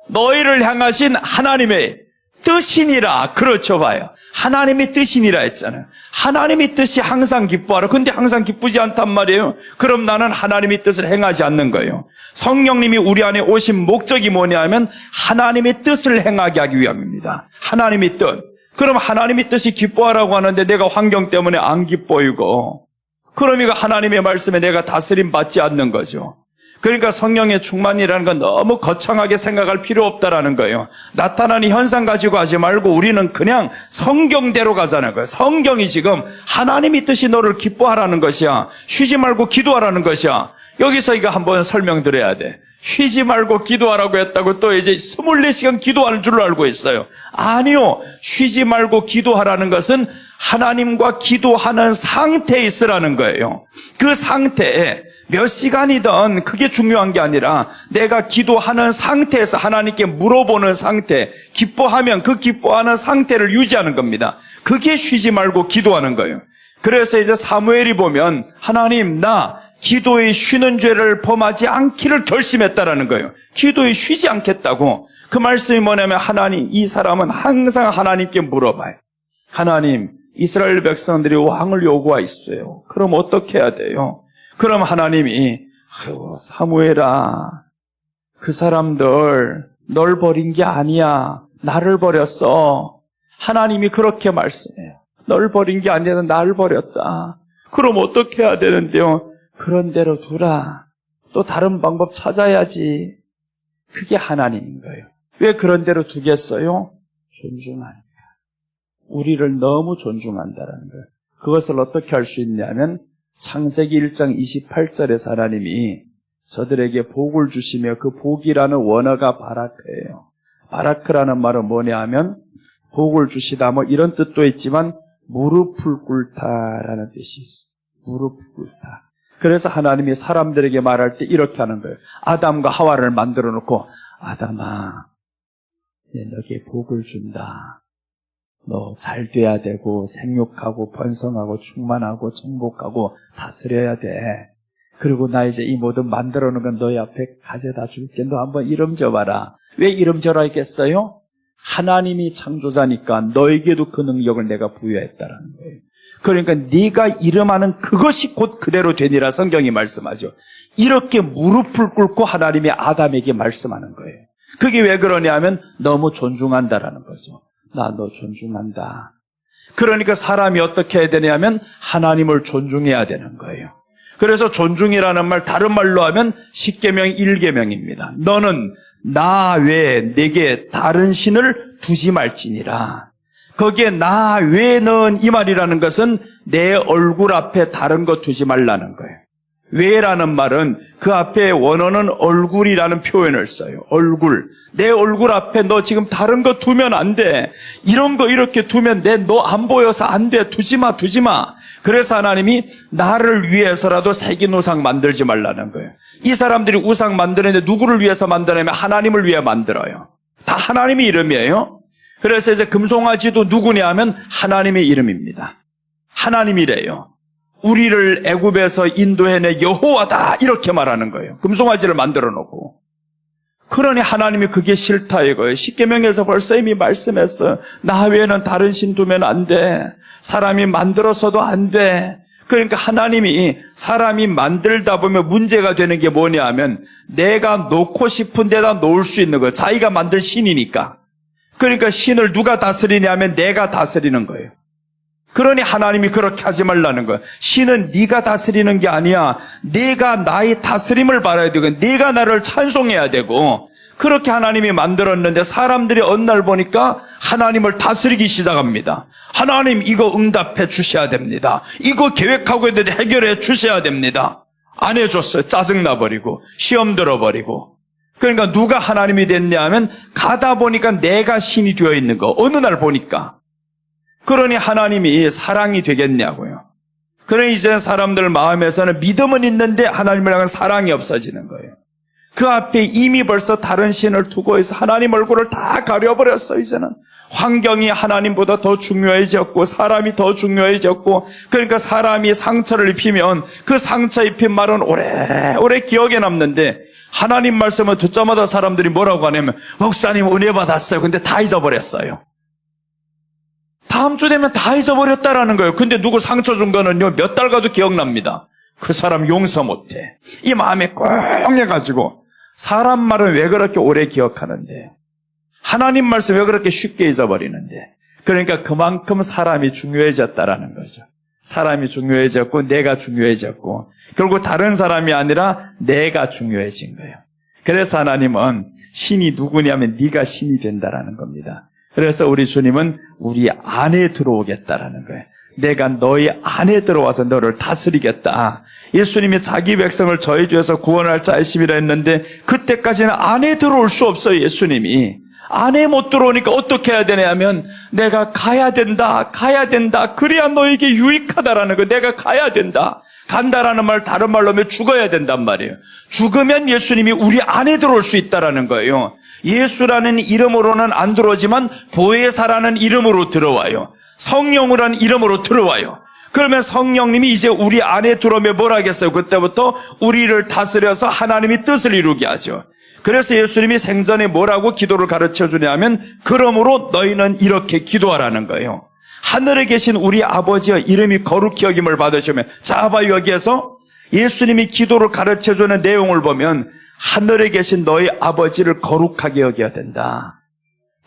너희를 향하신 하나님의 뜻이니라. 그렇죠, 봐요. 하나님의 뜻이니라 했잖아요. 하나님의 뜻이 항상 기뻐하라. 근데 항상 기쁘지 않단 말이에요. 그럼 나는 하나님의 뜻을 행하지 않는 거예요. 성령님이 우리 안에 오신 목적이 뭐냐면 하나님의 뜻을 행하게 하기 위함입니다. 하나님의 뜻. 그럼 하나님의 뜻이 기뻐하라고 하는데 내가 환경 때문에 안 기뻐이고, 그럼 이거 하나님의 말씀에 내가 다스림 받지 않는 거죠. 그러니까 성령의 충만이라는 건 너무 거창하게 생각할 필요 없다라는 거예요. 나타나는 현상 가지고 하지 말고 우리는 그냥 성경대로 가자는 거예요. 성경이 지금 하나님의 뜻이 너를 기뻐하라는 것이야. 쉬지 말고 기도하라는 것이야. 여기서 이거 한번 설명드려야 돼. 쉬지 말고 기도하라고 했다고 또 이제 24시간 기도하는 줄로 알고 있어요. 아니요. 쉬지 말고 기도하라는 것은 하나님과 기도하는 상태에 있으라는 거예요. 그 상태에 몇 시간이든 그게 중요한 게 아니라 내가 기도하는 상태에서 하나님께 물어보는 상태, 기뻐하면 그 기뻐하는 상태를 유지하는 겁니다. 그게 쉬지 말고 기도하는 거예요. 그래서 이제 사무엘이 보면 하나님, 나 기도에 쉬는 죄를 범하지 않기를 결심했다라는 거예요. 기도에 쉬지 않겠다고. 그 말씀이 뭐냐면 하나님, 이 사람은 항상 하나님께 물어봐요. 하나님, 이스라엘 백성들이 왕을 요구하였어요. 그럼 어떻게 해야 돼요? 그럼 하나님이 사무엘아, 그 사람들 널 버린 게 아니야. 나를 버렸어. 하나님이 그렇게 말씀해요. 널 버린 게 아니라 나를 버렸다. 그럼 어떻게 해야 되는데요? 그런 대로 두라. 또 다른 방법 찾아야지. 그게 하나님인 거예요. 왜 그런 대로 두겠어요? 존중하니까. 우리를 너무 존중한다는 거예요. 그것을 어떻게 할 수 있냐면 창세기 1장 28절에서 하나님이 저들에게 복을 주시며 그 복이라는 원어가 바라크예요. 바라크라는 말은 뭐냐 하면 복을 주시다 뭐 이런 뜻도 있지만 무릎을 꿇다라는 뜻이 있어요. 무릎을 꿇다. 그래서 하나님이 사람들에게 말할 때 이렇게 하는 거예요. 아담과 하와를 만들어 놓고 아담아, 너에게 복을 준다. 너 잘 돼야 되고 생육하고 번성하고 충만하고 정복하고 다스려야 돼. 그리고 나 이제 이 모든 만들어 놓은 건 너희 앞에 가져다 줄게. 너 한번 이름 줘봐라. 왜 이름 줘라 했겠어요? 하나님이 창조자니까 너에게도 그 능력을 내가 부여했다라는 거예요. 그러니까 네가 이름하는 그것이 곧 그대로 되니라 성경이 말씀하죠. 이렇게 무릎을 꿇고 하나님이 아담에게 말씀하는 거예요. 그게 왜 그러냐면 너무 존중한다라는 거죠. 나 너 존중한다. 그러니까 사람이 어떻게 해야 되냐면 하나님을 존중해야 되는 거예요. 그래서 존중이라는 말 다른 말로 하면 십계명 1계명입니다. 너는 나 외에 내게 다른 신을 두지 말지니라. 거기에 나 외에 넣은 이 말이라는 것은 내 얼굴 앞에 다른 거 두지 말라는 거예요. 외라는 말은 그 앞에 원어는 얼굴이라는 표현을 써요. 얼굴. 내 얼굴 앞에 너 지금 다른 거 두면 안 돼. 이런 거 이렇게 두면 너 안 보여서 안 돼. 두지 마, 두지 마. 그래서 하나님이 나를 위해서라도 새긴 우상 만들지 말라는 거예요. 이 사람들이 우상 만드는데 누구를 위해서 만드냐면 하나님을 위해 만들어요. 다 하나님의 이름이에요. 그래서 이제 금송아지도 누구냐 하면 하나님의 이름입니다. 하나님이래요. 우리를 애굽에서 인도해내 여호와다 이렇게 말하는 거예요. 금송아지를 만들어 놓고. 그러니 하나님이 그게 싫다 이거예요. 십계명에서 벌써 이미 말씀했어요. 나 외에는 다른 신 두면 안 돼. 사람이 만들어서도 안 돼. 그러니까 하나님이 사람이 만들다 보면 문제가 되는 게 뭐냐 하면 내가 놓고 싶은 데다 놓을 수 있는 거예요. 자기가 만든 신이니까. 그러니까 신을 누가 다스리냐면 내가 다스리는 거예요. 그러니 하나님이 그렇게 하지 말라는 거예요. 신은 네가 다스리는 게 아니야. 내가 나의 다스림을 받아야 되고 내가 나를 찬송해야 되고 그렇게 하나님이 만들었는데 사람들이 어느 날 보니까 하나님을 다스리기 시작합니다. 하나님 이거 응답해 주셔야 됩니다. 이거 계획하고 있는데 해결해 주셔야 됩니다. 안 해줬어요. 짜증나버리고 시험 들어버리고. 그러니까 누가 하나님이 됐냐 하면 가다 보니까 내가 신이 되어 있는 거. 어느 날 보니까. 그러니 하나님이 사랑이 되겠냐고요. 그러니 이제 사람들 마음에서는 믿음은 있는데 하나님을 향한 사랑이 없어지는 거예요. 그 앞에 이미 벌써 다른 신을 두고 있어 하나님 얼굴을 다 가려버렸어. 이제는 환경이 하나님보다 더 중요해졌고 사람이 더 중요해졌고 그러니까 사람이 상처를 입히면 그 상처 입힌 말은 오래오래 기억에 남는데 하나님 말씀을 듣자마자 사람들이 뭐라고 하냐면 목사님 은혜 받았어요. 근데 다 잊어버렸어요. 다음 주 되면 다 잊어버렸다라는 거예요. 근데 누구 상처 준 거는요 몇 달 가도 기억납니다. 그 사람 용서 못해. 이 마음에 꽁 해가지고 사람 말은 왜 그렇게 오래 기억하는데 하나님 말씀 왜 그렇게 쉽게 잊어버리는데 그러니까 그만큼 사람이 중요해졌다라는 거죠. 사람이 중요해졌고 내가 중요해졌고 결국 다른 사람이 아니라 내가 중요해진 거예요. 그래서 하나님은 신이 누구냐면 네가 신이 된다라는 겁니다. 그래서 우리 주님은 우리 안에 들어오겠다라는 거예요. 내가 너희 안에 들어와서 너를 다스리겠다. 예수님이 자기 백성을 저희 주에서 구원할 자이심이라 했는데 그때까지는 안에 들어올 수 없어요. 예수님이 안에 못 들어오니까 어떻게 해야 되냐 하면 내가 가야 된다 그래야 너에게 유익하다라는 거예요. 내가 가야 된다. 간다라는 말 다른 말로 하면 죽어야 된단 말이에요. 죽으면 예수님이 우리 안에 들어올 수 있다라는 거예요. 예수라는 이름으로는 안 들어오지만 보혜사라는 이름으로 들어와요. 성령이라는 이름으로 들어와요. 그러면 성령님이 이제 우리 안에 들어오면 뭘 하겠어요? 그때부터 우리를 다스려서 하나님의 뜻을 이루게 하죠. 그래서 예수님이 생전에 뭐라고 기도를 가르쳐 주냐면 그러므로 너희는 이렇게 기도하라는 거예요. 하늘에 계신 우리 아버지의 이름이 거룩히 여김을 받으시면 자 봐요. 여기에서 예수님이 기도를 가르쳐 주는 내용을 보면 하늘에 계신 너희 아버지를 거룩하게 여겨야 된다.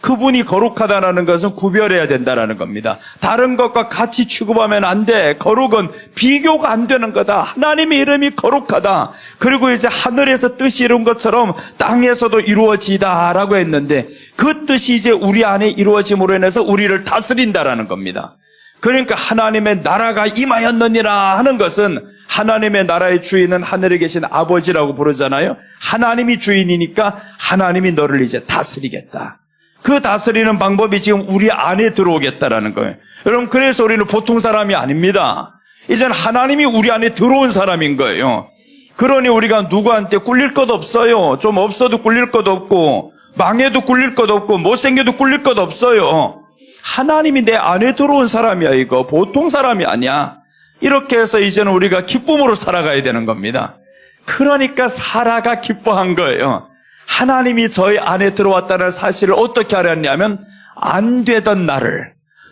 그분이 거룩하다는 것은 구별해야 된다는 겁니다. 다른 것과 같이 취급하면 안 돼. 거룩은 비교가 안 되는 거다. 하나님의 이름이 거룩하다. 그리고 이제 하늘에서 뜻이 이룬 것처럼 땅에서도 이루어지다라고 했는데 그 뜻이 이제 우리 안에 이루어짐으로 인해서 우리를 다스린다라는 겁니다. 그러니까 하나님의 나라가 임하였느니라 하는 것은 하나님의 나라의 주인은 하늘에 계신 아버지라고 부르잖아요. 하나님이 주인이니까 하나님이 너를 이제 다스리겠다. 그 다스리는 방법이 지금 우리 안에 들어오겠다라는 거예요. 여러분 그래서 우리는 보통 사람이 아닙니다. 이제는 하나님이 우리 안에 들어온 사람인 거예요. 그러니 우리가 누구한테 꿀릴 것 없어요. 좀 없어도 꿀릴 것 없고 망해도 꿀릴 것 없고 못생겨도 꿀릴 것 없어요. 하나님이 내 안에 들어온 사람이야. 이거 보통 사람이 아니야. 이렇게 해서 이제는 우리가 기쁨으로 살아가야 되는 겁니다. 그러니까 사라가 기뻐한 거예요. 하나님이 저희 안에 들어왔다는 사실을 어떻게 알았냐면 안 되던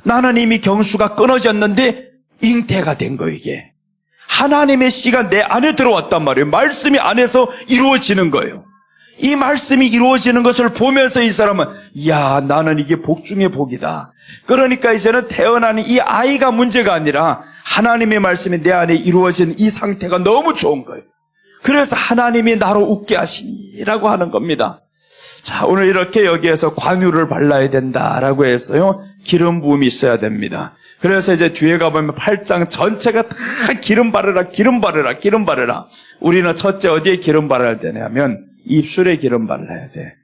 나는 이미 경수가 끊어졌는데 잉태가 된 거예요. 이게 하나님의 씨가 내 안에 들어왔단 말이에요. 말씀이 안에서 이루어지는 거예요. 이 말씀이 이루어지는 것을 보면서 이 사람은 야 나는 이게 복 중에 복이다. 그러니까 이제는 태어나는 이 아이가 문제가 아니라 하나님의 말씀이 내 안에 이루어진 이 상태가 너무 좋은 거예요. 그래서 하나님이 나로 웃게 하시니라고 하는 겁니다. 자, 오늘 이렇게 여기에서 관유를 발라야 된다라고 했어요. 기름 부음이 있어야 됩니다. 그래서 이제 뒤에 가보면 8장 전체가 다 기름 바르라. 우리는 첫째 어디에 기름 바라야 되냐면 입술에 기름 발라야 돼.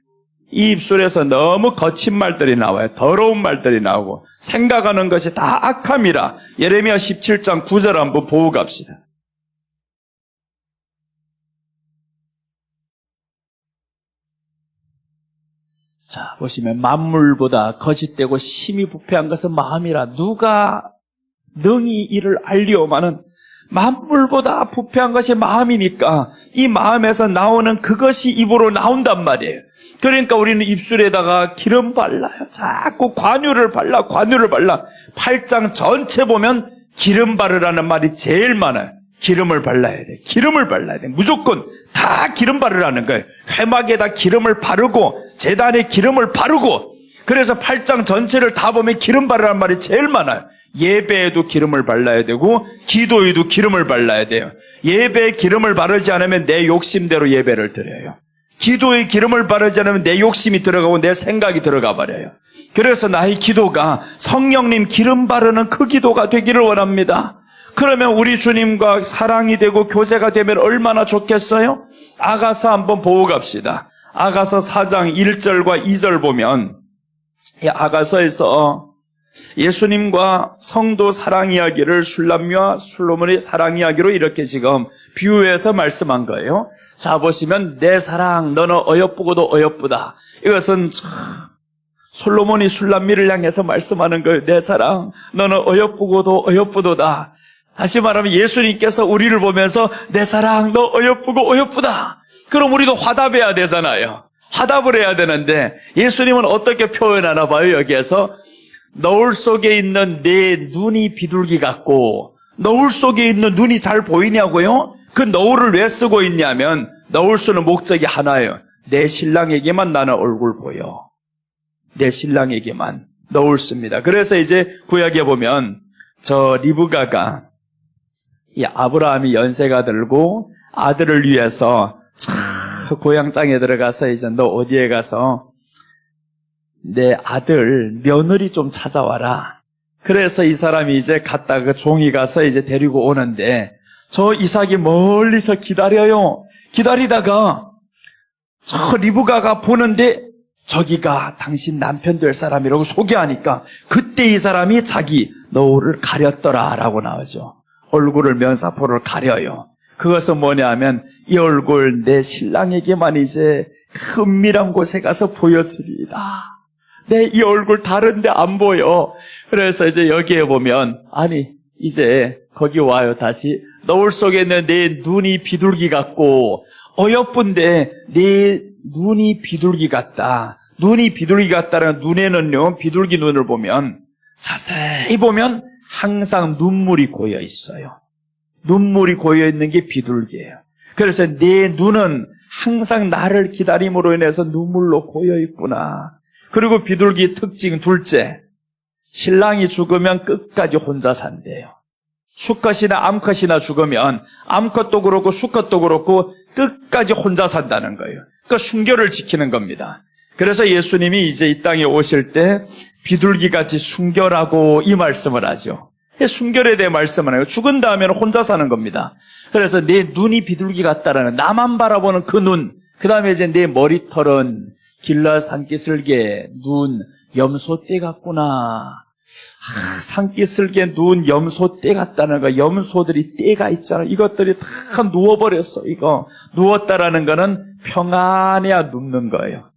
이 입술에서 너무 거친 말들이 나와요. 더러운 말들이 나오고 생각하는 것이 다 악함이라. 예레미야 17장 9절 한번 보고 갑시다. 자, 보시면 만물보다 거짓되고 심히 부패한 것은 마음이라 누가 능히 이를 알리오마는 만물보다 부패한 것이 마음이니까 이 마음에서 나오는 그것이 입으로 나온단 말이에요. 그러니까 우리는 입술에다가 기름 발라요. 자꾸 관유를 발라. 8장 전체 보면 기름 바르라는 말이 제일 많아요. 기름을 발라야 돼. 무조건 다 기름 바르라는 거예요. 회막에다 기름을 바르고 재단에 기름을 바르고 그래서 8장 전체를 다 보면 기름 바르라는 말이 제일 많아요. 예배에도 기름을 발라야 되고 기도에도 기름을 발라야 돼요. 예배에 기름을 바르지 않으면 내 욕심대로 예배를 드려요. 기도에 기름을 바르지 않으면 내 욕심이 들어가고 내 생각이 들어가 버려요. 그래서 나의 기도가 성령님 기름 바르는 그 기도가 되기를 원합니다. 그러면 우리 주님과 사랑이 되고 교제가 되면 얼마나 좋겠어요? 아가서 한번 보고 갑시다. 아가서 4장 1절과 2절 보면 이 아가서에서 예수님과 성도 사랑 이야기를 술람미와 솔로몬의 사랑 이야기로 이렇게 지금 비유해서 말씀한 거예요. 자, 보시면 내 사랑 너는 어여쁘고도 어여쁘다. 이것은 솔로몬이 술람미를 향해서 말씀하는 거예요. 내 사랑 너는 어여쁘고도 어여쁘도다. 다시 말하면 예수님께서 우리를 보면서 내 사랑 너 어여쁘고 어여쁘다. 그럼 우리도 화답해야 되잖아요. 화답을 해야 되는데 예수님은 어떻게 표현하나 봐요. 여기에서 너울 속에 있는 내 눈이 비둘기 같고, 너울 속에 있는 눈이 잘 보이냐고요? 그 너울을 왜 쓰고 있냐면 너울 쓰는 목적이 하나예요. 내 신랑에게만 나는 얼굴 보여. 내 신랑에게만 너울 씁니다. 그래서 이제 구약에 보면 저 리브가가 이 아브라함이 연세가 들고 아들을 위해서 저 고향 땅에 들어가서 이제 너 어디에 가서 내 아들 며느리 좀 찾아와라. 그래서 이 사람이 이제 갔다가 그 종이 가서 이제 데리고 오는데 저 이삭이 멀리서 기다려요. 기다리다가 저 리브가가 보는데 저기가 당신 남편 될 사람이라고 소개하니까 그때 이 사람이 자기 너울을 가렸더라라고 나오죠. 얼굴을 면사포를 가려요. 그것은 뭐냐면 이 얼굴 내 신랑에게만 이제 그 은밀한 곳에 가서 보여주리이다. 내 이 얼굴 다른데 안 보여. 그래서 이제 여기에 보면 아니 이제 거기 와요. 다시 너울 속에 있는 내 눈이 비둘기 같고 어여쁜데 내 눈이 비둘기 같다. 눈이 비둘기 같다는 눈에는요, 비둘기 눈을 보면 자세히 보면 항상 눈물이 고여 있어요. 눈물이 고여 있는 게 비둘기예요. 그래서 내 눈은 항상 나를 기다림으로 인해서 눈물로 고여 있구나. 그리고 비둘기 특징 둘째, 신랑이 죽으면 끝까지 혼자 산대요. 수컷이나 암컷이나 죽으면 암컷도 그렇고 수컷도 그렇고 끝까지 혼자 산다는 거예요. 그러니까 순결을 지키는 겁니다. 그래서 예수님이 이제 이 땅에 오실 때 비둘기같이 순결하고 이 말씀을 하죠. 순결에 대해 말씀을 해요. 죽은 다음에는 혼자 사는 겁니다. 그래서 내 눈이 비둘기 같다라는 나만 바라보는 그 눈, 그 다음에 이제 내 머리털은 길라 산기슭에 눈 염소떼 같구나. 산기슭에 눈 염소떼 같다는 거. 염소들이 떼가 있잖아. 이것들이 다 누워버렸어. 이거 누웠다라는 거는 평안해야 눕는 거예요.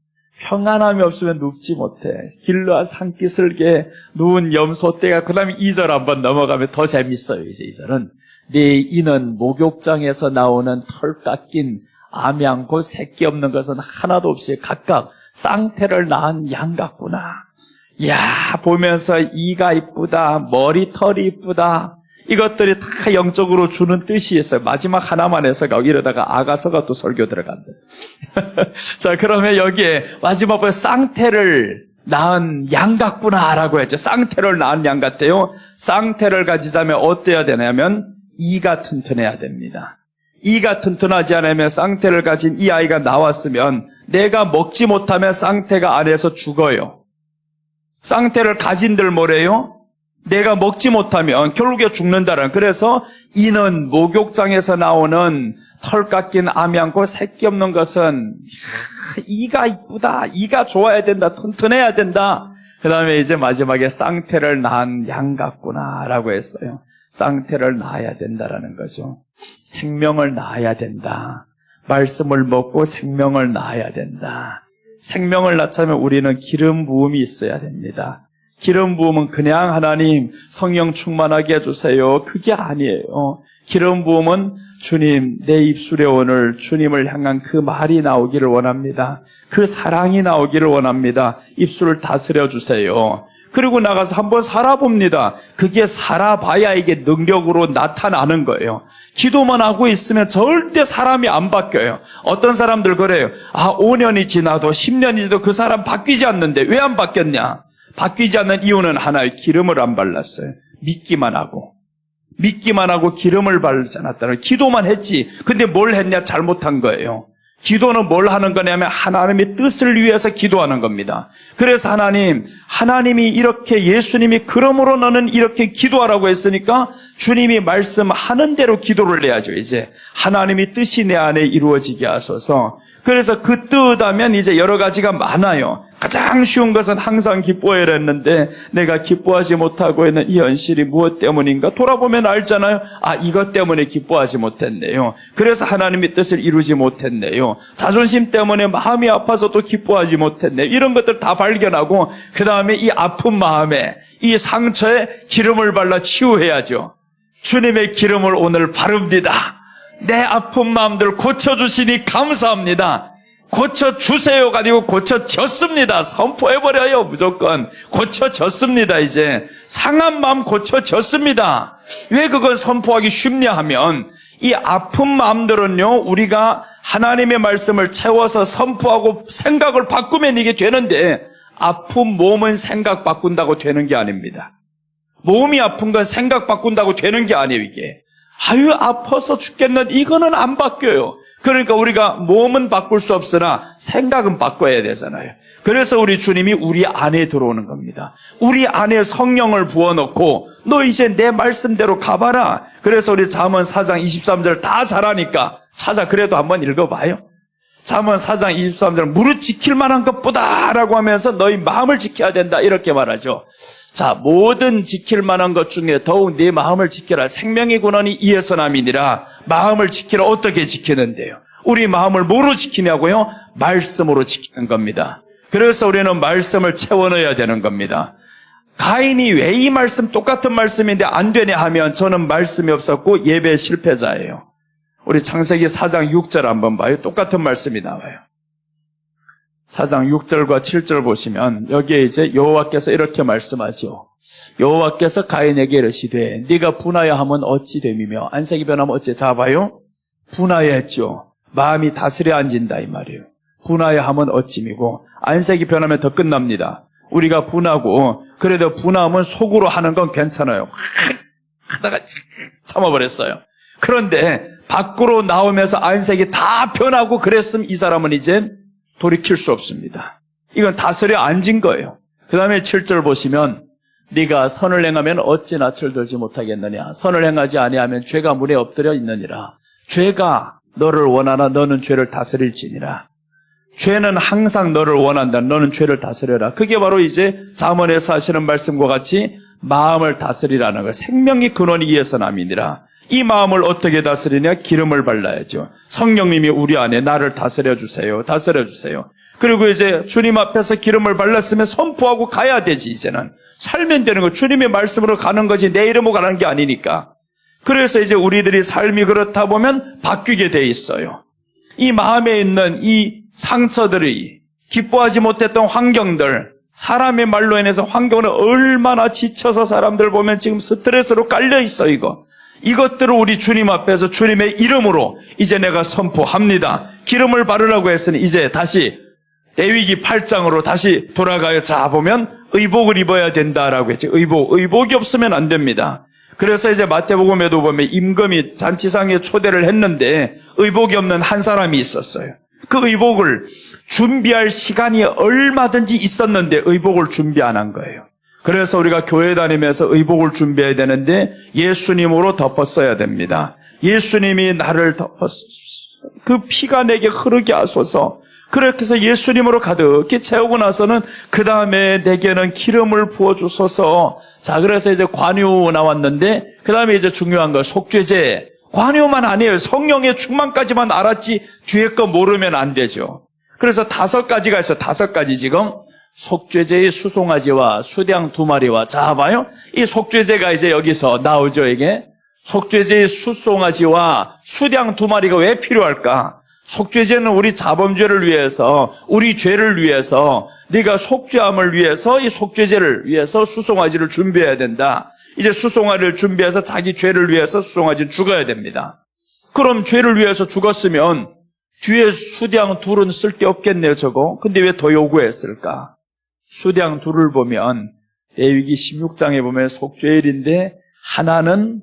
평안함이 없으면 눕지 못해. 길라 산기슭에 누운 염소떼가. 그 다음에 2절 한번 넘어가면 더 재밌어요. 이제 2절은 네 이는 목욕장에서 나오는 털 깎인 암양고 새끼 없는 것은 하나도 없이 각각 쌍태를 낳은 양 같구나. 이야, 보면서 이가 이쁘다, 머리털이 이쁘다. 이것들이 다 영적으로 주는 뜻이 있어요. 마지막 하나만 해서가 이러다가 아가서가 또 설교 들어간다. 자, 그러면 여기에 마지막에 쌍태를 낳은 양 같구나라고 했죠. 쌍태를 낳은 양 같아요. 쌍태를 가지자면 어때야 되냐면 이가 튼튼해야 됩니다. 이가 튼튼하지 않으면 쌍태를 가진 이 아이가 나왔으면 내가 먹지 못하면 쌍태가 안에서 죽어요. 쌍태를 가진들 뭐래요? 내가 먹지 못하면 결국에 죽는다는. 그래서 이는 목욕장에서 나오는 털 깎인 암이 않고 새끼 없는 것은 이가 이쁘다, 이가 좋아야 된다, 튼튼해야 된다. 그 다음에 이제 마지막에 쌍태를 낳은 양 같구나라고 했어요. 쌍태를 낳아야 된다라는 거죠. 생명을 낳아야 된다. 말씀을 먹고 생명을 낳아야 된다. 생명을 낳자면 우리는 기름 부음이 있어야 됩니다. 기름 부음은 그냥 하나님 성령 충만하게 해주세요. 그게 아니에요. 기름 부음은 주님 내 입술에 오늘 주님을 향한 그 말이 나오기를 원합니다. 그 사랑이 나오기를 원합니다. 입술을 다스려 주세요. 그리고 나가서 한번 살아봅니다. 그게 살아봐야 이게 능력으로 나타나는 거예요. 기도만 하고 있으면 절대 사람이 안 바뀌어요. 어떤 사람들 그래요. 5년이 지나도 10년이 지나도 그 사람 바뀌지 않는데 왜 안 바뀌었냐? 바뀌지 않는 이유는 하나의 기름을 안 발랐어요. 믿기만 하고 기름을 바르지 않았다는, 기도만 했지. 근데 뭘 했냐? 잘못한 거예요. 기도는 뭘 하는 거냐면 하나님의 뜻을 위해서 기도하는 겁니다. 그래서 하나님이 이렇게, 예수님이 그러므로 너는 이렇게 기도하라고 했으니까 주님이 말씀하는 대로 기도를 해야죠. 이제 하나님이 뜻이 내 안에 이루어지게 하소서. 그래서 그 뜻하면 이제 여러 가지가 많아요. 가장 쉬운 것은 항상 기뻐해야 했는데 내가 기뻐하지 못하고 있는 이 현실이 무엇 때문인가 돌아보면 알잖아요. 이것 때문에 기뻐하지 못했네요. 그래서 하나님의 뜻을 이루지 못했네요. 자존심 때문에 마음이 아파서 또 기뻐하지 못했네요. 이런 것들 다 발견하고 그 다음에 이 아픈 마음에, 이 상처에 기름을 발라 치유해야죠. 주님의 기름을 오늘 바릅니다. 내 아픈 마음들 고쳐주시니 감사합니다. 고쳐주세요가 아니고 고쳐졌습니다. 선포해버려요. 무조건 고쳐졌습니다. 이제 상한 마음 고쳐졌습니다. 왜 그걸 선포하기 쉽냐 하면 이 아픈 마음들은요, 우리가 하나님의 말씀을 채워서 선포하고 생각을 바꾸면 이게 되는데, 아픈 몸은 생각 바꾼다고 되는 게 아닙니다. 몸이 아픈 건 생각 바꾼다고 되는 게 아니에요. 이게 아파서 죽겠는, 이거는 안 바뀌어요. 그러니까 우리가 몸은 바꿀 수 없으나 생각은 바꿔야 되잖아요. 그래서 우리 주님이 우리 안에 들어오는 겁니다. 우리 안에 성령을 부어놓고 너 이제 내 말씀대로 가봐라. 그래서 우리 잠언 4장 23절 다 잘하니까 그래도 한번 읽어봐요. 잠언 4장 23절 무릇 지킬 만한 것보다 라고 하면서 너희 마음을 지켜야 된다 이렇게 말하죠. 자, 모든 지킬 만한 것 중에 더욱 네 마음을 지켜라. 생명의 근원이 이에서 남이니라. 마음을 지키라. 어떻게 지키는데요? 우리 마음을 뭐로 지키냐고요? 말씀으로 지키는 겁니다. 그래서 우리는 말씀을 채워 넣어야 되는 겁니다. 가인이 왜 이 말씀, 똑같은 말씀인데 안 되냐 하면 저는 말씀이 없었고 예배 실패자예요. 우리 창세기 4장 6절 한번 봐요. 똑같은 말씀이 나와요. 4장 6절과 7절 보시면 여기에 이제 여호와께서 이렇게 말씀하죠. 여호와께서 가인에게 이르시되 네가 분하여 하면 어찌 됨이며 안색이 변하면 어찌. 자 봐요. 분하여 했죠. 마음이 다스려 앉은다 이 말이에요. 분하여 하면 어찌미고 안색이 변하면 더 끝납니다. 우리가 분하고 그래도 분하면 속으로 하는 건 괜찮아요. 하다가 참아버렸어요. 그런데 밖으로 나오면서 안색이 다 변하고 그랬으면 이 사람은 이젠 돌이킬 수 없습니다. 이건 다스려 앉은 거예요. 그 다음에 7절 보시면 네가 선을 행하면 어찌 낯을 들지 못하겠느냐. 선을 행하지 아니하면 죄가 물에 엎드려 있느니라. 죄가 너를 원하나 너는 죄를 다스릴지니라. 죄는 항상 너를 원한다. 너는 죄를 다스려라. 그게 바로 이제 잠언에서 하시는 말씀과 같이 마음을 다스리라는 거예요. 생명의 근원이 이에서 남이니라. 이 마음을 어떻게 다스리냐? 기름을 발라야죠. 성령님이 우리 안에 나를 다스려 주세요. 그리고 이제 주님 앞에서 기름을 발랐으면 선포하고 가야 되지. 이제는 살면 되는 거. 주님의 말씀으로 가는 거지 내 이름으로 가는 게 아니니까. 그래서 이제 우리들이 삶이 그렇다 보면 바뀌게 돼 있어요. 이 마음에 있는 이 상처들이, 기뻐하지 못했던 환경들, 사람의 말로 인해서 환경은 얼마나 지쳐서 사람들 보면 지금 스트레스로 깔려 있어. 이것들을 우리 주님 앞에서 주님의 이름으로 이제 내가 선포합니다. 기름을 바르라고 했으니 이제 다시 레위기 8장으로 다시 돌아가요. 자 보면 의복을 입어야 된다라고 했지. 의복이 없으면 안 됩니다. 그래서 이제 마태복음에도 보면 임금이 잔치상에 초대를 했는데 의복이 없는 한 사람이 있었어요. 그 의복을 준비할 시간이 얼마든지 있었는데 의복을 준비 안 한 거예요. 그래서 우리가 교회 다니면서 의복을 준비해야 되는데 예수님으로 덮었어야 됩니다. 예수님이 나를 덮었어. 그 피가 내게 흐르게 하소서. 그렇게 해서 예수님으로 가득히 채우고 나서는 그 다음에 내게는 기름을 부어주소서. 자, 그래서 이제 관유 나왔는데 그 다음에 이제 중요한 거 속죄제. 관유만 아니에요. 성령의 충만까지만 알았지 뒤에 거 모르면 안 되죠. 그래서 5가지가 있어요. 5가지 지금. 속죄제의 수송아지와 수양 2마리와 자 봐요. 이 속죄제가 이제 여기서 나오죠. 이게 속죄제의 수송아지와 수양 2마리가 왜 필요할까? 속죄제는 우리 자범죄를 위해서, 우리 죄를 위해서, 네가 속죄함을 위해서 이 속죄제를 위해서 수송아지를 준비해야 된다. 이제 수송아지를 준비해서 자기 죄를 위해서 수송아지를 죽어야 됩니다. 그럼 죄를 위해서 죽었으면 뒤에 수량 둘은 쓸데없겠네요, 저거. 근데 왜 더 요구했을까? 수량 둘을 보면 레위기 16장에 보면 속죄일인데 하나는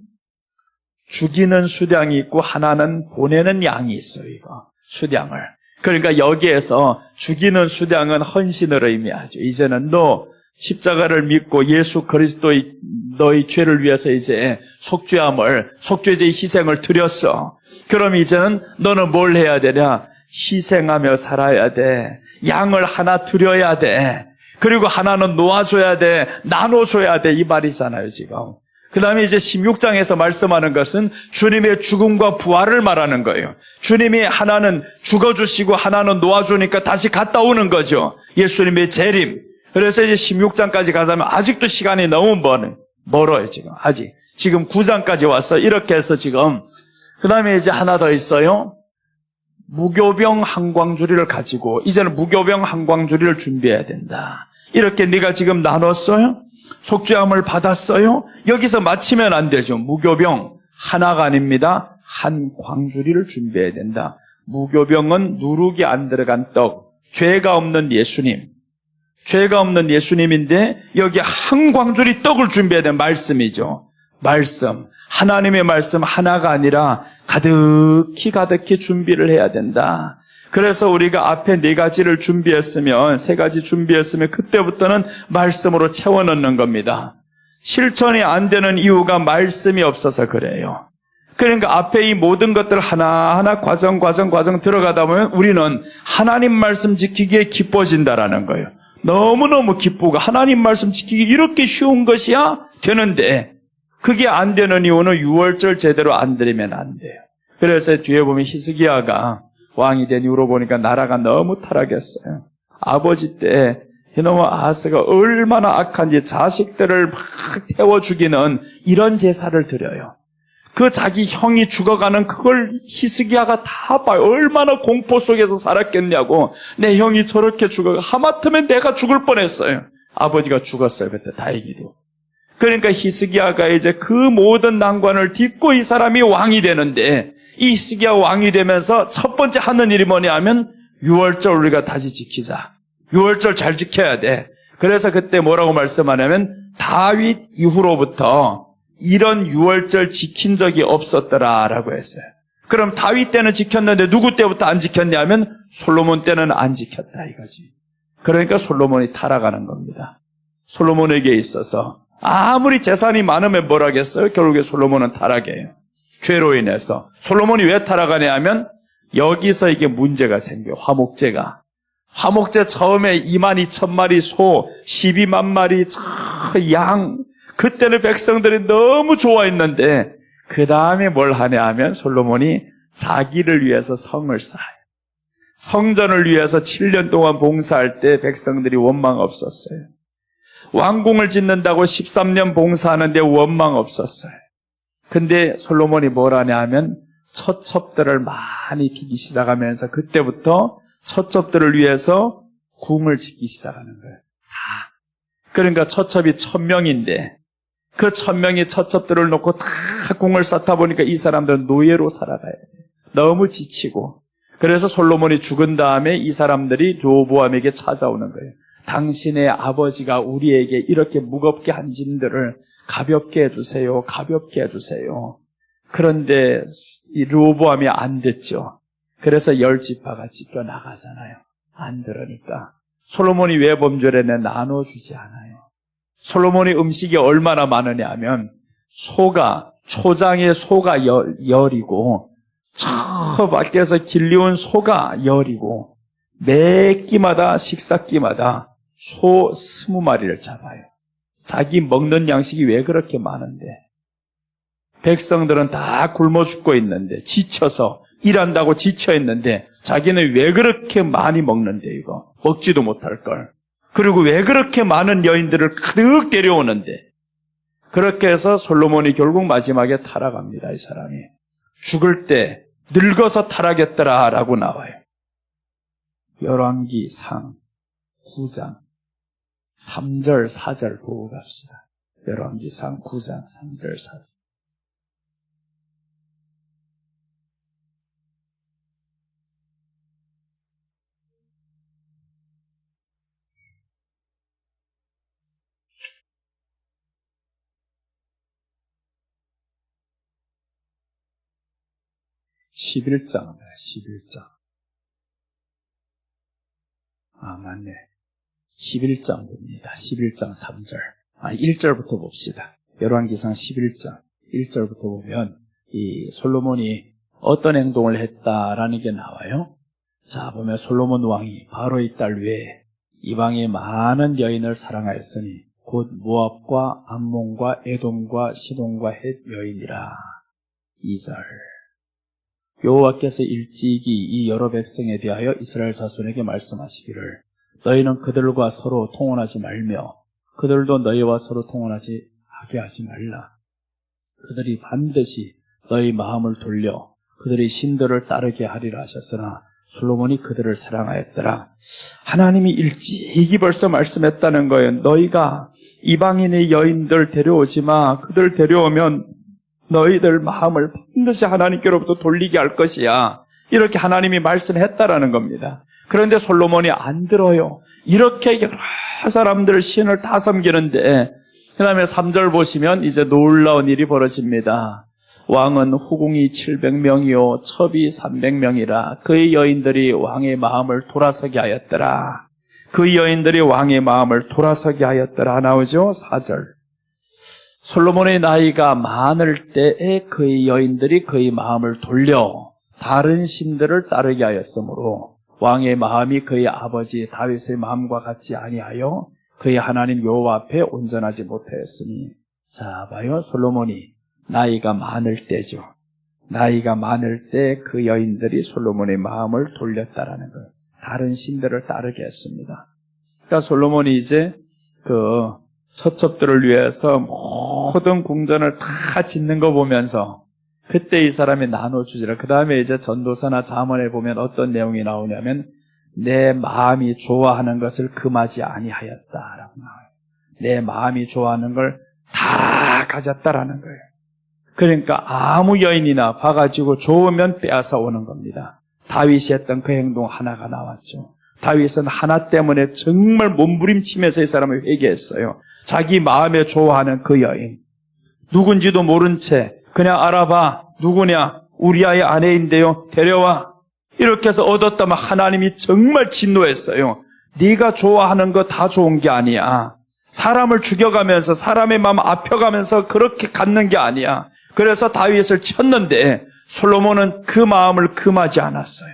죽이는 수량이 있고 하나는 보내는 양이 있어요, 이거. 수량을. 그러니까 여기에서 죽이는 수량은 헌신을 의미하죠. 이제는 너 십자가를 믿고 예수 그리스도의 너의 죄를 위해서 이제 속죄제의 희생을 드렸어. 그럼 이제는 너는 뭘 해야 되냐? 희생하며 살아야 돼. 양을 하나 드려야 돼. 그리고 하나는 놓아줘야 돼. 나눠줘야 돼. 이 말이잖아요, 지금. 그 다음에 이제 16장에서 말씀하는 것은 주님의 죽음과 부활을 말하는 거예요. 주님이 하나는 죽어주시고 하나는 놓아주니까 다시 갔다 오는 거죠. 예수님의 재림. 그래서 이제 16장까지 가자면 아직도 시간이 너무 멀어요, 지금. 아직. 지금 9장까지 왔어. 이렇게 해서 지금. 그 다음에 이제 하나 더 있어요. 무교병 한광주리를 가지고 이제는 무교병 한광주리를 준비해야 된다. 이렇게 네가 지금 나눴어요? 속죄함을 받았어요? 여기서 마치면 안 되죠. 무교병 하나가 아닙니다. 한 광주리를 준비해야 된다. 무교병은 누룩이 안 들어간 떡, 죄가 없는 예수님. 죄가 없는 예수님인데 여기 한 광주리 떡을 준비해야 되는 말씀이죠. 말씀. 하나님의 말씀 하나가 아니라 가득히 준비를 해야 된다. 그래서 우리가 앞에 4가지를 준비했으면 3가지 준비했으면 그때부터는 말씀으로 채워넣는 겁니다. 실천이 안 되는 이유가 말씀이 없어서 그래요. 그러니까 앞에 이 모든 것들 하나하나 과정 들어가다 보면 우리는 하나님 말씀 지키기에 기뻐진다라는 거예요. 너무너무 기쁘고 하나님 말씀 지키기 이렇게 쉬운 것이야? 되는데 그게 안 되는 이유는 유월절 제대로 안 드리면 안 돼요. 그래서 뒤에 보면 히스기야가 왕이 된 이후로 보니까 나라가 너무 타락했어요. 아버지 때 이놈의 아하스가 얼마나 악한지 자식들을 막 태워 죽이는 이런 제사를 드려요. 그 자기 형이 죽어가는 그걸 히스기야가 다 봐요. 얼마나 공포 속에서 살았겠냐고. 내 형이 저렇게 죽어가. 하마터면 내가 죽을 뻔했어요. 아버지가 죽었어요. 그때 다행히도. 그러니까 히스기야가 이제 그 모든 난관을 딛고 이 사람이 왕이 되는데 이 히스기야 왕이 되면서 첫 번째 하는 일이 뭐냐 하면 유월절 우리가 다시 지키자. 유월절 잘 지켜야 돼. 그래서 그때 뭐라고 말씀하냐면 다윗 이후로부터 이런 유월절 지킨 적이 없었더라라고 했어요. 그럼 다윗 때는 지켰는데 누구 때부터 안 지켰냐면 솔로몬 때는 안 지켰다 이거지. 그러니까 솔로몬이 타락하는 겁니다. 솔로몬에게 있어서 아무리 재산이 많으면 뭘 하겠어요? 결국에 솔로몬은 타락해요. 죄로 인해서. 솔로몬이 왜 타락하냐 하면 여기서 이게 문제가 생겨요. 화목제가. 화목제 처음에 22,000마리 소, 12만 마리 양. 그때는 백성들이 너무 좋아했는데 그 다음에 뭘 하냐 하면 솔로몬이 자기를 위해서 성을 쌓아요. 성전을 위해서 7년 동안 봉사할 때 백성들이 원망 없었어요. 왕궁을 짓는다고 13년 봉사하는데 원망 없었어요. 근데 솔로몬이 뭘 하냐 하면 처첩들을 많이 비기 시작하면서 그때부터 처첩들을 위해서 궁을 짓기 시작하는 거예요. 그러니까 처첩이 1000명인데 그 1000명의 처첩들을 놓고 다 궁을 쌓다 보니까 이 사람들은 노예로 살아가야 돼요. 너무 지치고. 그래서 솔로몬이 죽은 다음에 이 사람들이 르호보암에게 찾아오는 거예요. 당신의 아버지가 우리에게 이렇게 무겁게 한 짐들을 가볍게 해주세요. 가볍게 해주세요. 그런데 이 르호보암이 안 됐죠. 그래서 10지파가 찢겨 나가잖아요. 안 들으니까. 솔로몬이 왜 범죄를 했냐? 나눠주지 않아요. 솔로몬의 음식이 얼마나 많으냐 하면 초장에 소가 열이고 저 밖에서 길리온 소가 열이고 매 끼마다 식사끼마다 소 20마리를 잡아요. 자기 먹는 양식이 왜 그렇게 많은데 백성들은 다 굶어 죽고 있는데 지쳐서 일한다고 지쳐 있는데 자기는 왜 그렇게 많이 먹는데 이거 먹지도 못할 걸. 그리고 왜 그렇게 많은 여인들을 가득 데려오는데 그렇게 해서 솔로몬이 결국 마지막에 타락합니다. 이 사람이 죽을 때 늙어서 타락했더라라고 나와요. 열왕기상 9장 3절 4절 보고 갑시다. 열왕기상 9장 3절 4절. (11장) 11장. 맞네. 11장 봅니다. 11장 3절. 1절부터 봅시다. 열왕기상 11장 1절부터 보면 이 솔로몬이 어떤 행동을 했다라는 게 나와요. 자, 보면 솔로몬 왕이 바로의 딸 외에 이방의 많은 여인을 사랑하였으니 곧 모압과 암몬과 에돔과 시돈과 헷 여인이라. 2절. 여호와께서 일찍이 이 여러 백성에 대하여 이스라엘 자손에게 말씀하시기를 너희는 그들과 서로 통혼하지 말며 그들도 너희와 서로 통혼하지 하게 하지 말라. 그들이 반드시 너희 마음을 돌려 그들의 신들을 따르게 하리라 하셨으나 솔로몬이 그들을 사랑하였더라. 하나님이 일찍이 벌써 말씀했다는 거예요. 너희가 이방인의 여인들 데려오지 마. 그들 데려오면 너희들 마음을 반드시 하나님께로부터 돌리게 할 것이야. 이렇게 하나님이 말씀했다라는 겁니다. 그런데 솔로몬이 안 들어요. 이렇게 여러 사람들 신을 다 섬기는데 그 다음에 3절 보시면 이제 놀라운 일이 벌어집니다. 왕은 후궁이 700명이요 첩이 300명이라 그의 여인들이 왕의 마음을 돌아서게 하였더라. 그 여인들이 왕의 마음을 돌아서게 하였더라 나오죠. 4절. 솔로몬의 나이가 많을 때에 그의 여인들이 그의 마음을 돌려 다른 신들을 따르게 하였으므로 왕의 마음이 그의 아버지 다윗의 마음과 같지 아니하여 그의 하나님 여호와 앞에 온전하지 못하였으니. 자, 봐요. 솔로몬이 나이가 많을 때죠. 나이가 많을 때 그 여인들이 솔로몬의 마음을 돌렸다라는 거예요. 다른 신들을 따르게 했습니다. 그러니까 솔로몬이 이제 그 처첩들을 위해서 모든 궁전을 다 짓는 거 보면서 그때 이 사람이 나눠주지라. 그 다음에 이제 전도서나 잠언에 보면 어떤 내용이 나오냐면 내 마음이 좋아하는 것을 금하지 아니하였다라고 나와요. 내 마음이 좋아하는 걸 다 가졌다라는 거예요. 그러니까 아무 여인이나 봐가지고 좋으면 빼앗아 오는 겁니다. 다윗이 했던 그 행동 하나가 나왔죠. 다윗은 하나 때문에 정말 몸부림치면서 이 사람을 회개했어요. 자기 마음에 좋아하는 그 여인. 누군지도 모른 채 그냥 알아봐. 누구냐? 우리아의 아내인데요. 데려와. 이렇게 해서 얻었다면 하나님이 정말 진노했어요. 네가 좋아하는 거 다 좋은 게 아니야. 사람을 죽여가면서 사람의 마음 아펴가면서 그렇게 갖는 게 아니야. 그래서 다윗을 쳤는데 솔로몬은 그 마음을 금하지 않았어요.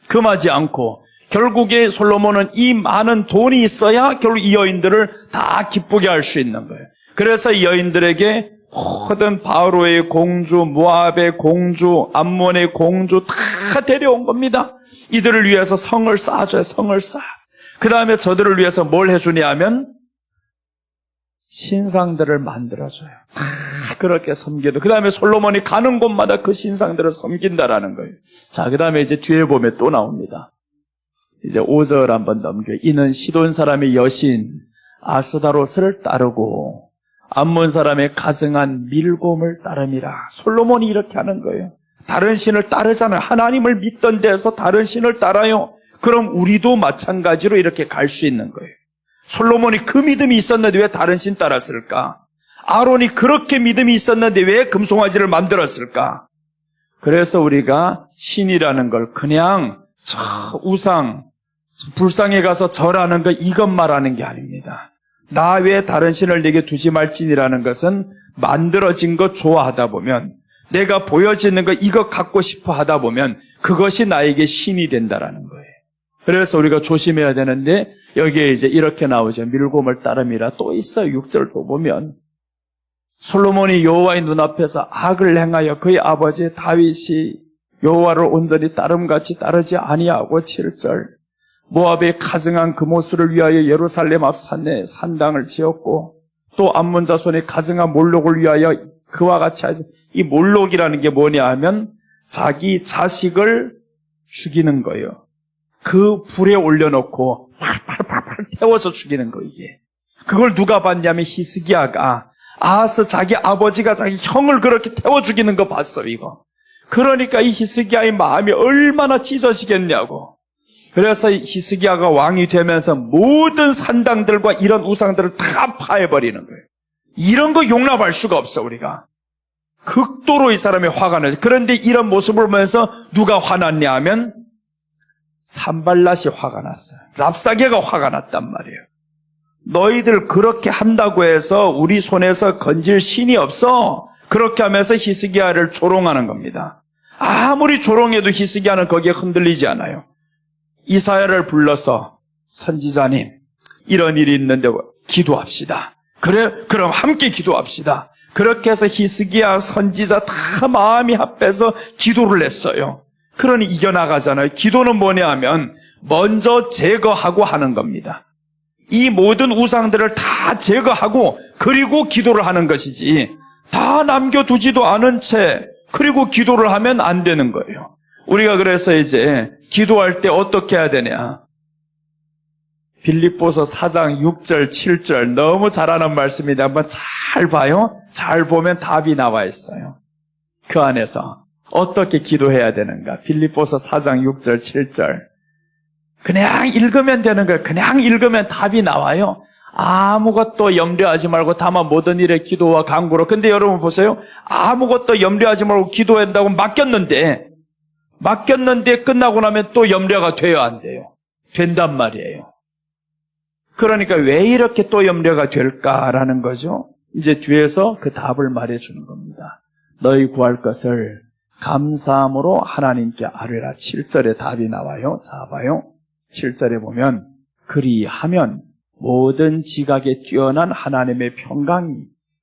금하지 않고 결국에 솔로몬은 이 많은 돈이 있어야 결국 이 여인들을 다 기쁘게 할 수 있는 거예요. 그래서 이 여인들에게 모든 바로의 공주, 모압의 공주, 암몬의 공주 다 데려온 겁니다. 이들을 위해서 성을 쌓아줘요. 성을 쌓아. 그 다음에 저들을 위해서 뭘 해주냐 하면 신상들을 만들어줘요. 다 그렇게 섬겨도. 그 다음에 솔로몬이 가는 곳마다 그 신상들을 섬긴다라는 거예요. 자, 그 다음에 이제 뒤에 보면 또 나옵니다. 이제 5절 한번 넘겨요. 이는 시돈 사람의 여신 아스다롯을 따르고 암몬 사람의 가증한 밀곰을 따름이라. 솔로몬이 이렇게 하는 거예요. 다른 신을 따르잖아요. 하나님을 믿던 데서 다른 신을 따라요. 그럼 우리도 마찬가지로 이렇게 갈 수 있는 거예요. 솔로몬이 그 믿음이 있었는데 왜 다른 신 따랐을까? 아론이 그렇게 믿음이 있었는데 왜 금송아지를 만들었을까? 그래서 우리가 신이라는 걸 그냥 저 우상, 불상에 가서 절하는 거 이것 말하는 게 아닙니다. 나 외에 다른 신을 내게 두지 말지니라는 것은 만들어진 것 좋아하다 보면 내가 보여지는 거 이것 갖고 싶어 하다 보면 그것이 나에게 신이 된다라는 거예요. 그래서 우리가 조심해야 되는데 여기에 이제 이렇게 나오죠. 밀곰을 따름이라. 또 있어요. 6절 또 보면 솔로몬이 여호와의 눈앞에서 악을 행하여 그의 아버지 다윗이 여호와를 온전히 따름같이 따르지 아니하고 7절 모압의 가증한 금오스를 위하여 예루살렘 앞 산에 산당을 지었고 또 암몬 자손의 가증한 몰록을 위하여 그와 같이 하지. 이 몰록이라는 게 뭐냐 하면 자기 자식을 죽이는 거예요. 그 불에 올려놓고 팔팔팔팔 태워서 죽이는 거 이게. 그걸 누가 봤냐면 히스기야가 아하스 자기 아버지가 자기 형을 그렇게 태워 죽이는 거 봤어 이거. 그러니까 이 히스기야의 마음이 얼마나 찢어지겠냐고. 그래서 히스기야가 왕이 되면서 모든 산당들과 이런 우상들을 다 파해버리는 거예요. 이런 거 용납할 수가 없어 우리가. 극도로 이 사람이 화가 나죠. 그런데 이런 모습을 보면서 누가 화났냐 하면 산발랏이 화가 났어요. 랍사게가 화가 났단 말이에요. 너희들 그렇게 한다고 해서 우리 손에서 건질 신이 없어. 그렇게 하면서 히스기야를 조롱하는 겁니다. 아무리 조롱해도 히스기야는 거기에 흔들리지 않아요. 이사야를 불러서 선지자님 이런 일이 있는데 기도합시다. 그래 그럼 함께 기도합시다. 그렇게 해서 히스기야 선지자 다 마음이 합해서 기도를 했어요. 그러니 이겨나가잖아요. 기도는 뭐냐 하면 먼저 제거하고 하는 겁니다. 이 모든 우상들을 다 제거하고 그리고 기도를 하는 것이지 다 남겨두지도 않은 채 그리고 기도를 하면 안 되는 거예요. 우리가 그래서 이제 기도할 때 어떻게 해야 되냐. 빌립보서 4장 6절 7절 너무 잘하는 말씀인데 한번 잘 봐요. 잘 보면 답이 나와 있어요. 그 안에서 어떻게 기도해야 되는가. 빌립보서 4장 6절 7절 그냥 읽으면 되는 거예요. 그냥 읽으면 답이 나와요. 아무것도 염려하지 말고 다만 모든 일에 기도와 간구로. 근데 여러분 보세요. 아무것도 염려하지 말고 기도한다고 맡겼는데 끝나고 나면 또 염려가 돼야 안 돼요. 된단 말이에요. 그러니까 왜 이렇게 또 염려가 될까라는 거죠. 이제 뒤에서 그 답을 말해주는 겁니다. 너희 구할 것을 감사함으로 하나님께 아뢰라. 7절에 답이 나와요. 자 봐요. 7절에 보면 그리하면 모든 지각에 뛰어난 하나님의 평강이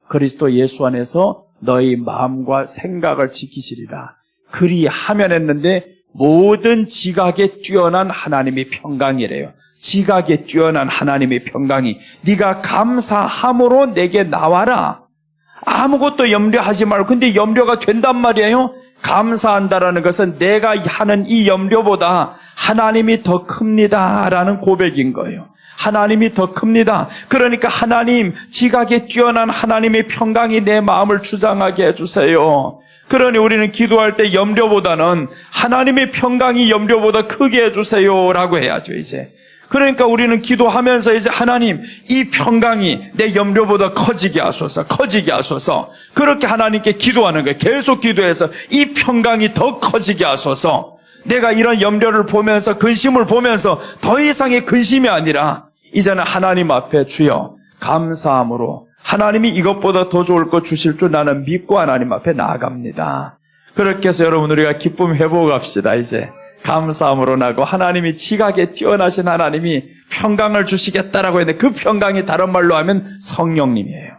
그리스도 예수 안에서 너희 마음과 생각을 지키시리라. 그리하면 했는데 모든 지각에 뛰어난 하나님의 평강이래요. 지각에 뛰어난 하나님의 평강이 네가 감사함으로 내게 나와라. 아무것도 염려하지 말고. 근데 염려가 된단 말이에요. 감사한다라는 것은 내가 하는 이 염려보다 하나님이 더 큽니다라는 고백인 거예요. 하나님이 더 큽니다. 그러니까 하나님, 지각에 뛰어난 하나님의 평강이 내 마음을 주장하게 해주세요. 그러니 우리는 기도할 때 염려보다는 하나님의 평강이 염려보다 크게 해주세요라고 해야죠 이제. 그러니까 우리는 기도하면서 이제 하나님 이 평강이 내 염려보다 커지게 하소서. 그렇게 하나님께 기도하는 거예요. 계속 기도해서 이 평강이 더 커지게 하소서. 내가 이런 염려를 보면서 근심을 보면서 더 이상의 근심이 아니라 이제는 하나님 앞에 주여 감사함으로 하나님이 이것보다 더 좋을 것 주실 줄 나는 믿고 하나님 앞에 나아갑니다. 그렇게 해서 여러분 우리가 기쁨 회복합시다. 이제 감사함으로 나고 하나님이 지각에 뛰어나신 하나님이 평강을 주시겠다라고 했는데 그 평강이 다른 말로 하면 성령님이에요.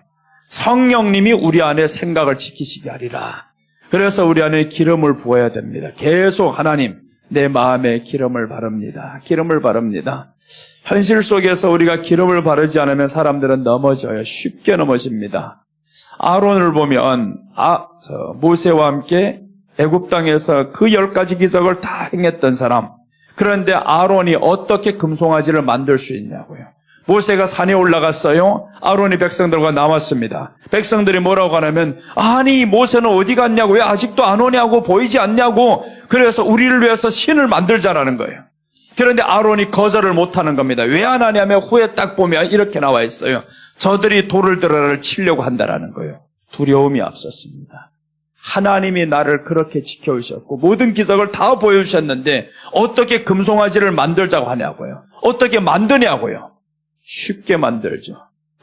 성령님이 우리 안에 생각을 지키시게 하리라. 그래서 우리 안에 기름을 부어야 됩니다. 계속 하나님 내 마음에 기름을 바릅니다. 현실 속에서 우리가 기름을 바르지 않으면 사람들은 넘어져요. 쉽게 넘어집니다. 아론을 보면 모세와 함께 애굽 땅에서 그 10가지 기적을 다 행했던 사람. 그런데 아론이 어떻게 금송아지를 만들 수 있냐고요. 모세가 산에 올라갔어요. 아론이 백성들과 남았습니다. 백성들이 뭐라고 하냐면 아니 모세는 어디 갔냐고, 왜 아직도 안 오냐고, 보이지 않냐고. 그래서 우리를 위해서 신을 만들자라는 거예요. 그런데 아론이 거절을 못하는 겁니다. 왜 안 하냐면 후에 딱 보면 이렇게 나와 있어요. 저들이 돌을 들어를 치려고 한다라는 거예요. 두려움이 앞섰습니다. 하나님이 나를 그렇게 지켜주셨고 모든 기적을 다 보여주셨는데 어떻게 금송아지를 만들자고 하냐고요. 어떻게 만드냐고요. 쉽게 만들죠.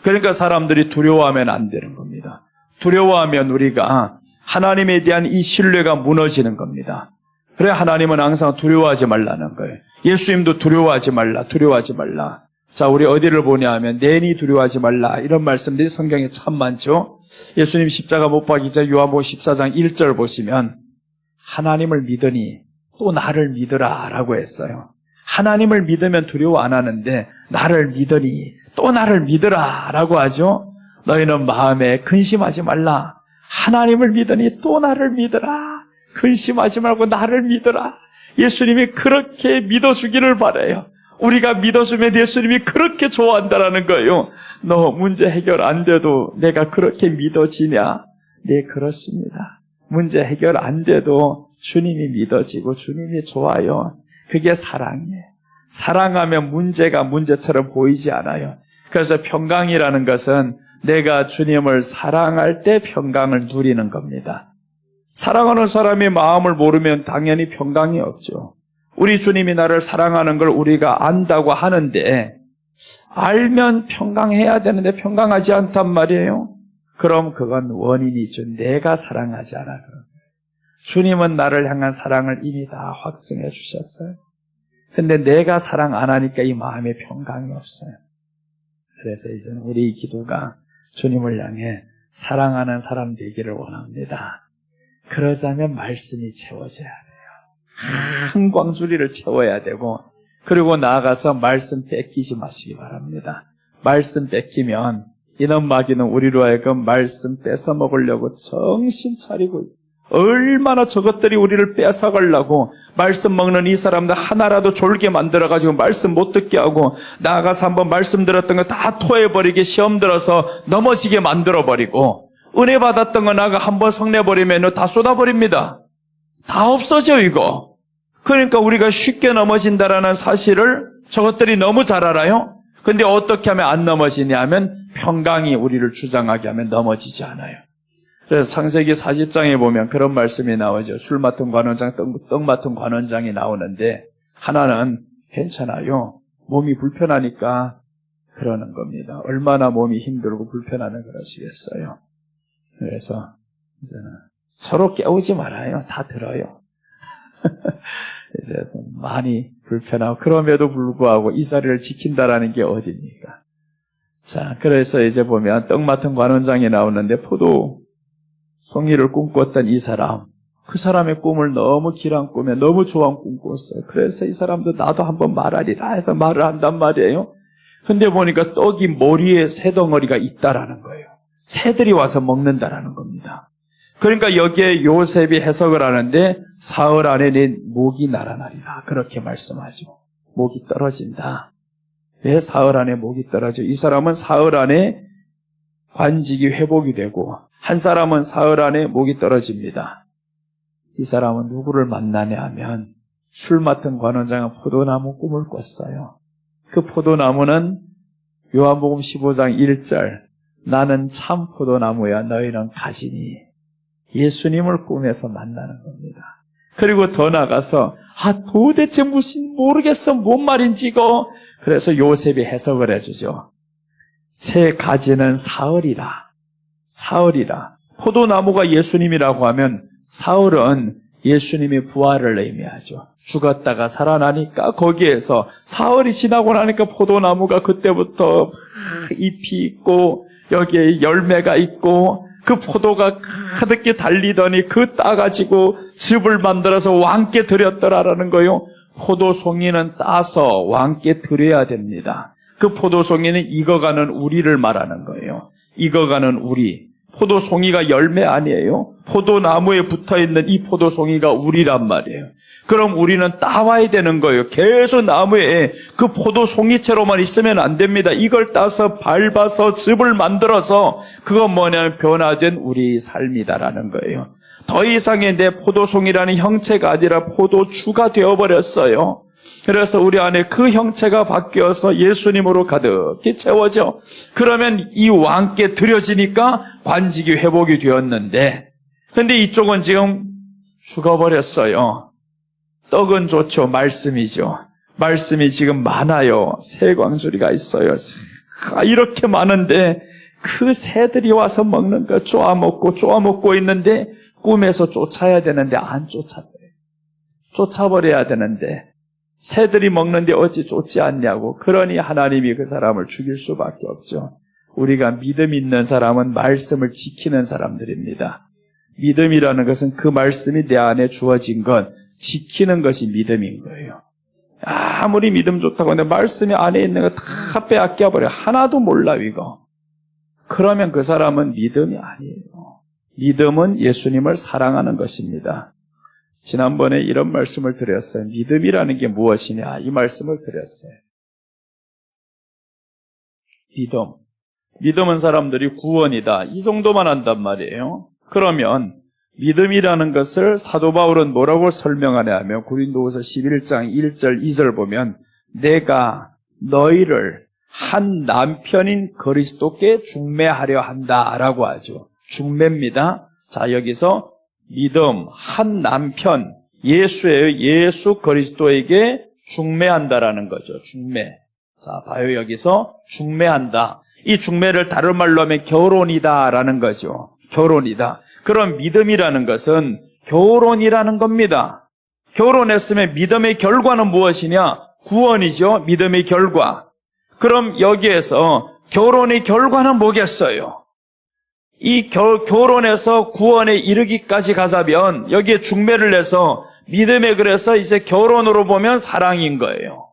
그러니까 사람들이 두려워하면 안 되는 겁니다. 두려워하면 우리가 하나님에 대한 이 신뢰가 무너지는 겁니다. 그래 하나님은 항상 두려워하지 말라는 거예요. 예수님도 두려워하지 말라. 자, 우리 어디를 보냐 하면 내니 두려워하지 말라. 이런 말씀들이 성경에 참 많죠. 예수님 십자가 못 박이자 요한복음 14장 1절 보시면 하나님을 믿으니 또 나를 믿으라 라고 했어요. 하나님을 믿으면 두려워 안 하는데 나를 믿으니 또 나를 믿으라 라고 하죠. 너희는 마음에 근심하지 말라. 하나님을 믿으니 또 나를 믿으라. 근심하지 말고 나를 믿어라. 예수님이 그렇게 믿어주기를 바라요. 우리가 믿어주면 예수님이 그렇게 좋아한다라는 거예요. 너 문제 해결 안 돼도 내가 그렇게 믿어지냐? 네, 그렇습니다. 문제 해결 안 돼도 주님이 믿어지고 주님이 좋아요. 그게 사랑이에요. 사랑하면 문제가 문제처럼 보이지 않아요. 그래서 평강이라는 것은 내가 주님을 사랑할 때 평강을 누리는 겁니다. 사랑하는 사람이 마음을 모르면 당연히 평강이 없죠. 우리 주님이 나를 사랑하는 걸 우리가 안다고 하는데 알면 평강해야 되는데 평강하지 않단 말이에요. 그럼 그건 원인이죠. 내가 사랑하지 않아. 주님은 나를 향한 사랑을 이미 다 확증해 주셨어요. 근데 내가 사랑 안 하니까 이 마음에 평강이 없어요. 그래서 이제는 우리 기도가 주님을 향해 사랑하는 사람 되기를 원합니다. 그러자면 말씀이 채워져야 돼요. 한 광주리를 채워야 되고, 그리고 나아가서 말씀 뺏기지 마시기 바랍니다. 말씀 뺏기면 이놈 마귀는 우리로 하여금 말씀 뺏어 먹으려고 정신 차리고, 얼마나 저것들이 우리를 뺏어가려고 말씀 먹는 이 사람들 하나라도 졸게 만들어가지고 말씀 못 듣게 하고, 나아가서 한번 말씀 들었던 거 다 토해버리게 시험 들어서 넘어지게 만들어버리고, 은혜 받았던 거 나가 한번 성내버리면 다 쏟아버립니다. 다 없어져 이거. 그러니까 우리가 쉽게 넘어진다라는 사실을 저것들이 너무 잘 알아요. 근데 어떻게 하면 안 넘어지냐 하면 평강이 우리를 주장하게 하면 넘어지지 않아요. 그래서 창세기 40장에 보면 그런 말씀이 나오죠. 술 맡은 관원장, 떡 맡은 관원장이 나오는데 하나는 괜찮아요. 몸이 불편하니까 그러는 겁니다. 얼마나 몸이 힘들고 불편하면 그러시겠어요. 그래서 이제는 서로 깨우지 말아요. 다 들어요. 이제 많이 불편하고 그럼에도 불구하고 이 자리를 지킨다라는 게 어딥니까? 자, 그래서 이제 보면 떡 맡은 관원장이 나오는데 포도 송이를 꿈꿨던 이 사람, 그 사람의 꿈을 너무 길한 꿈에 너무 좋은 꿈 꿨어요. 그래서 이 사람도 나도 한번 말하리라 해서 말을 한단 말이에요. 근데 보니까 떡이 머리에 새덩어리가 있다라는 거예요. 새들이 와서 먹는다라는 겁니다. 그러니까 여기에 요셉이 해석을 하는데 사흘 안에 내 목이 날아나리라 그렇게 말씀하죠. 목이 떨어진다. 왜 사흘 안에 목이 떨어져? 이 사람은 사흘 안에 관직이 회복이 되고 한 사람은 사흘 안에 목이 떨어집니다. 이 사람은 누구를 만나냐 하면 술 맡은 관원장은 포도나무 꿈을 꿨어요. 그 포도나무는 요한복음 15장 1절 나는 참 포도나무야 너희는 가지니 예수님을 꿈에서 만나는 겁니다. 그리고 더 나가서 도대체 무슨 모르겠어 뭔 말인지 이거. 그래서 요셉이 해석을 해주죠. 새 가지는 사흘이라. 사흘이라. 포도나무가 예수님이라고 하면 사흘은 예수님의 부활을 의미하죠. 죽었다가 살아나니까 거기에서 사흘이 지나고 나니까 포도나무가 그때부터 잎이 있고 여기에 열매가 있고 그 포도가 가득히 달리더니 그 따가지고 즙을 만들어서 왕께 드렸더라라는 거요. 포도송이는 따서 왕께 드려야 됩니다. 그 포도송이는 익어가는 우리를 말하는 거예요. 익어가는 우리. 포도송이가 열매 아니에요. 포도나무에 붙어있는 이 포도송이가 우리란 말이에요. 그럼 우리는 따와야 되는 거예요. 계속 나무에 그 포도송이채로만 있으면 안 됩니다. 이걸 따서 밟아서 즙을 만들어서 그건 뭐냐면 변화된 우리 삶이다라는 거예요. 더 이상의 내 포도송이라는 형체가 아니라 포도주가 되어버렸어요. 그래서 우리 안에 그 형체가 바뀌어서 예수님으로 가득히 채워져. 그러면 이 왕께 드려지니까 관직이 회복이 되었는데, 근데 이쪽은 지금 죽어버렸어요. 떡은 좋죠. 말씀이죠. 말씀이 지금 많아요. 새 광주리가 있어요. 이렇게 많은데 그 새들이 와서 먹는 거 쪼아먹고 있는데 꿈에서 쫓아야 되는데 안 쫓아버려요. 쫓아버려야 되는데 새들이 먹는데 어찌 쫓지 않냐고. 그러니 하나님이 그 사람을 죽일 수밖에 없죠. 우리가 믿음 있는 사람은 말씀을 지키는 사람들입니다. 믿음이라는 것은 그 말씀이 내 안에 주어진 것 지키는 것이 믿음인 거예요. 아무리 믿음 좋다고 하는데 말씀이 안에 있는 거 다 빼앗겨버려. 하나도 몰라 이거. 그러면 그 사람은 믿음이 아니에요. 믿음은 예수님을 사랑하는 것입니다. 지난번에 이런 말씀을 드렸어요. 믿음이라는 게 무엇이냐? 이 말씀을 드렸어요. 믿음은 사람들이 구원이다. 이 정도만 한단 말이에요. 그러면 믿음이라는 것을 사도 바울은 뭐라고 설명하냐 하면 고린도후서 11장 1절 2절 보면 내가 너희를 한 남편인 그리스도께 중매하려 한다라고 하죠. 중매입니다. 자, 여기서 믿음, 한 남편, 예수예요. 예수 그리스도에게 중매한다라는 거죠. 중매. 자, 봐요. 여기서 중매한다. 이 중매를 다른 말로 하면 결혼이다라는 거죠. 결혼이다. 그럼 믿음이라는 것은 결혼이라는 겁니다. 결혼했으면 믿음의 결과는 무엇이냐? 구원이죠. 믿음의 결과. 그럼 여기에서 결혼의 결과는 뭐겠어요? 이 결혼에서 구원에 이르기까지 가자면 여기에 중매를 해서 믿음에 그래서 이제 결혼으로 보면 사랑인 거예요.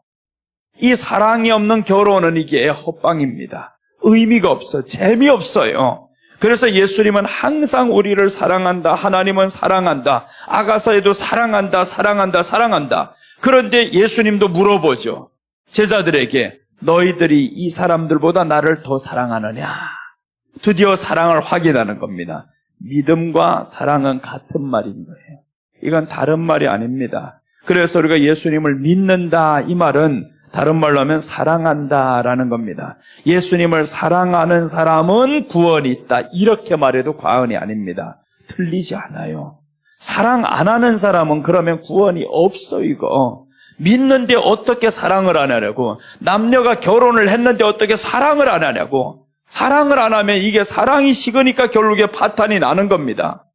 이 사랑이 없는 결혼은 이게 헛방입니다. 의미가 없어요. 재미없어요. 그래서 예수님은 항상 우리를 사랑한다. 하나님은 사랑한다. 아가서에도 사랑한다. 사랑한다. 그런데 예수님도 물어보죠. 제자들에게 너희들이 이 사람들보다 나를 더 사랑하느냐? 드디어 사랑을 확인하는 겁니다. 믿음과 사랑은 같은 말인 거예요. 이건 다른 말이 아닙니다. 그래서 우리가 예수님을 믿는다 이 말은 다른 말로 하면 사랑한다라는 겁니다. 예수님을 사랑하는 사람은 구원이 있다. 이렇게 말해도 과언이 아닙니다. 틀리지 않아요. 사랑 안 하는 사람은 그러면 구원이 없어 이거. 믿는데 어떻게 사랑을 안 하냐고. 남녀가 결혼을 했는데 어떻게 사랑을 안 하냐고. 사랑을 안 하면 이게 사랑이 식으니까 결국에 파탄이 나는 겁니다.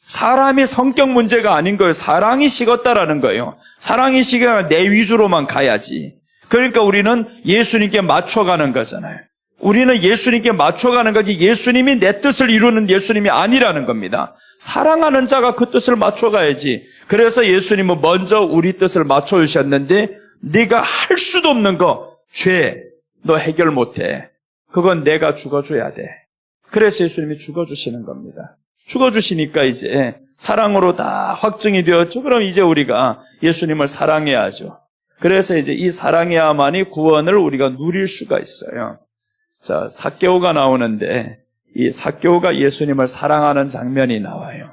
사람이 성격 문제가 아닌 거예요. 사랑이 식었다라는 거예요. 사랑이 식으면 내 위주로만 가야지. 그러니까 우리는 예수님께 맞춰가는 거잖아요. 우리는 예수님께 맞춰가는 거지 예수님이 내 뜻을 이루는 예수님이 아니라는 겁니다. 사랑하는 자가 그 뜻을 맞춰가야지. 그래서 예수님은 먼저 우리 뜻을 맞춰주셨는데 네가 할 수도 없는 거, 죄, 너 해결 못해. 그건 내가 죽어줘야 돼. 그래서 예수님이 죽어주시는 겁니다. 죽어주시니까 이제 사랑으로 다 확증이 되었죠. 그럼 이제 우리가 예수님을 사랑해야죠. 그래서 이제 이 사랑해야만이 구원을 우리가 누릴 수가 있어요. 자, 삭개오가 나오는데 이 삭개오가 예수님을 사랑하는 장면이 나와요.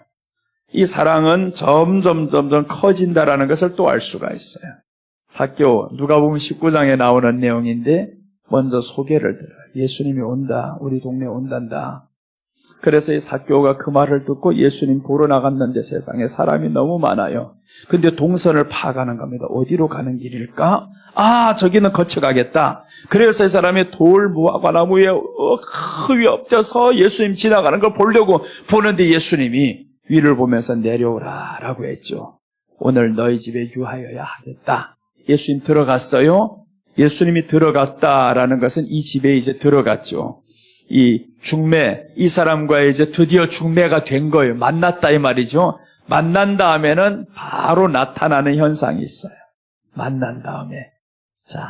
이 사랑은 점점 커진다라는 것을 또 알 수가 있어요. 삭개오, 누가복음 19장에 나오는 내용인데 먼저 소개를 들어요. 예수님이 온다. 우리 동네에 온단다. 그래서 이 삭개오가 그 말을 듣고 예수님 보러 나갔는데 세상에 사람이 너무 많아요. 근데 동선을 파악하는 겁니다. 어디로 가는 길일까? 아, 저기는 거쳐가겠다. 그래서 이 사람이 돌 무화과나무 위에 위에 엎드려서 예수님 지나가는 걸 보려고 보는데 예수님이 위를 보면서 내려오라 라고 했죠. 오늘 너희 집에 유하여야 하겠다. 예수님 들어갔어요. 예수님이 들어갔다라는 것은 이 집에 이제 들어갔죠. 이 중매, 이 사람과 이제 드디어 중매가 된 거예요. 만났다 이 말이죠. 만난 다음에는 바로 나타나는 현상이 있어요. 만난 다음에. 자,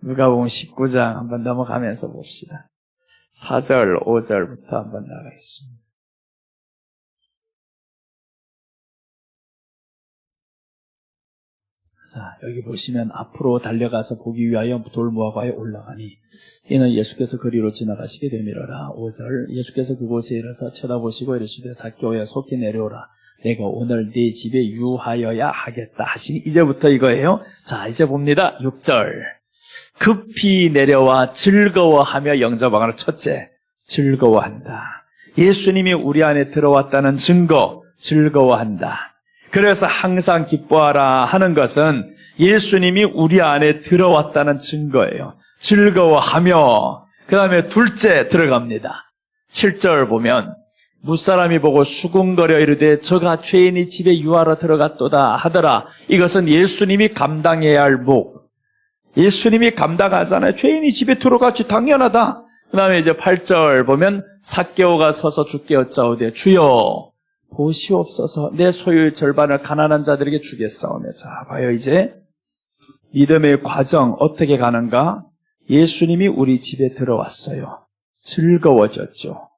누가복음 19장 한번 넘어가면서 봅시다. 4절, 5절부터 한번 나가겠습니다. 자, 여기 보시면 앞으로 달려가서 보기 위하여 돌무화과에 올라가니 이는 예수께서 거리로 지나가시게 되밀어라. 5절, 예수께서 그곳에 이르러서 쳐다보시고 이르시되 삭개오야 속히 내려오라. 내가 오늘 네 집에 유하여야 하겠다 하시니 이제부터 이거예요. 자, 이제 봅니다. 6절, 급히 내려와 즐거워하며 영접하거나. 첫째, 즐거워한다. 예수님이 우리 안에 들어왔다는 증거, 즐거워한다. 그래서 항상 기뻐하라 하는 것은 예수님이 우리 안에 들어왔다는 증거예요. 즐거워하며. 그 다음에 둘째 들어갑니다. 7절 보면 무사람이 보고 수군거려 이르되 저가 죄인이 집에 유하러 들어갔도다 하더라. 이것은 예수님이 감당해야 할 목. 예수님이 감당하잖아요. 죄인이 집에 들어갔지 당연하다. 그 다음에 이제 8절 보면 삭개오가 서서 주께 여짜오되 주여 보시옵소서 내 소유의 절반을 가난한 자들에게 주겠사오며. 자, 봐요. 이제 믿음의 과정 어떻게 가는가? 예수님이 우리 집에 들어왔어요. 즐거워졌죠.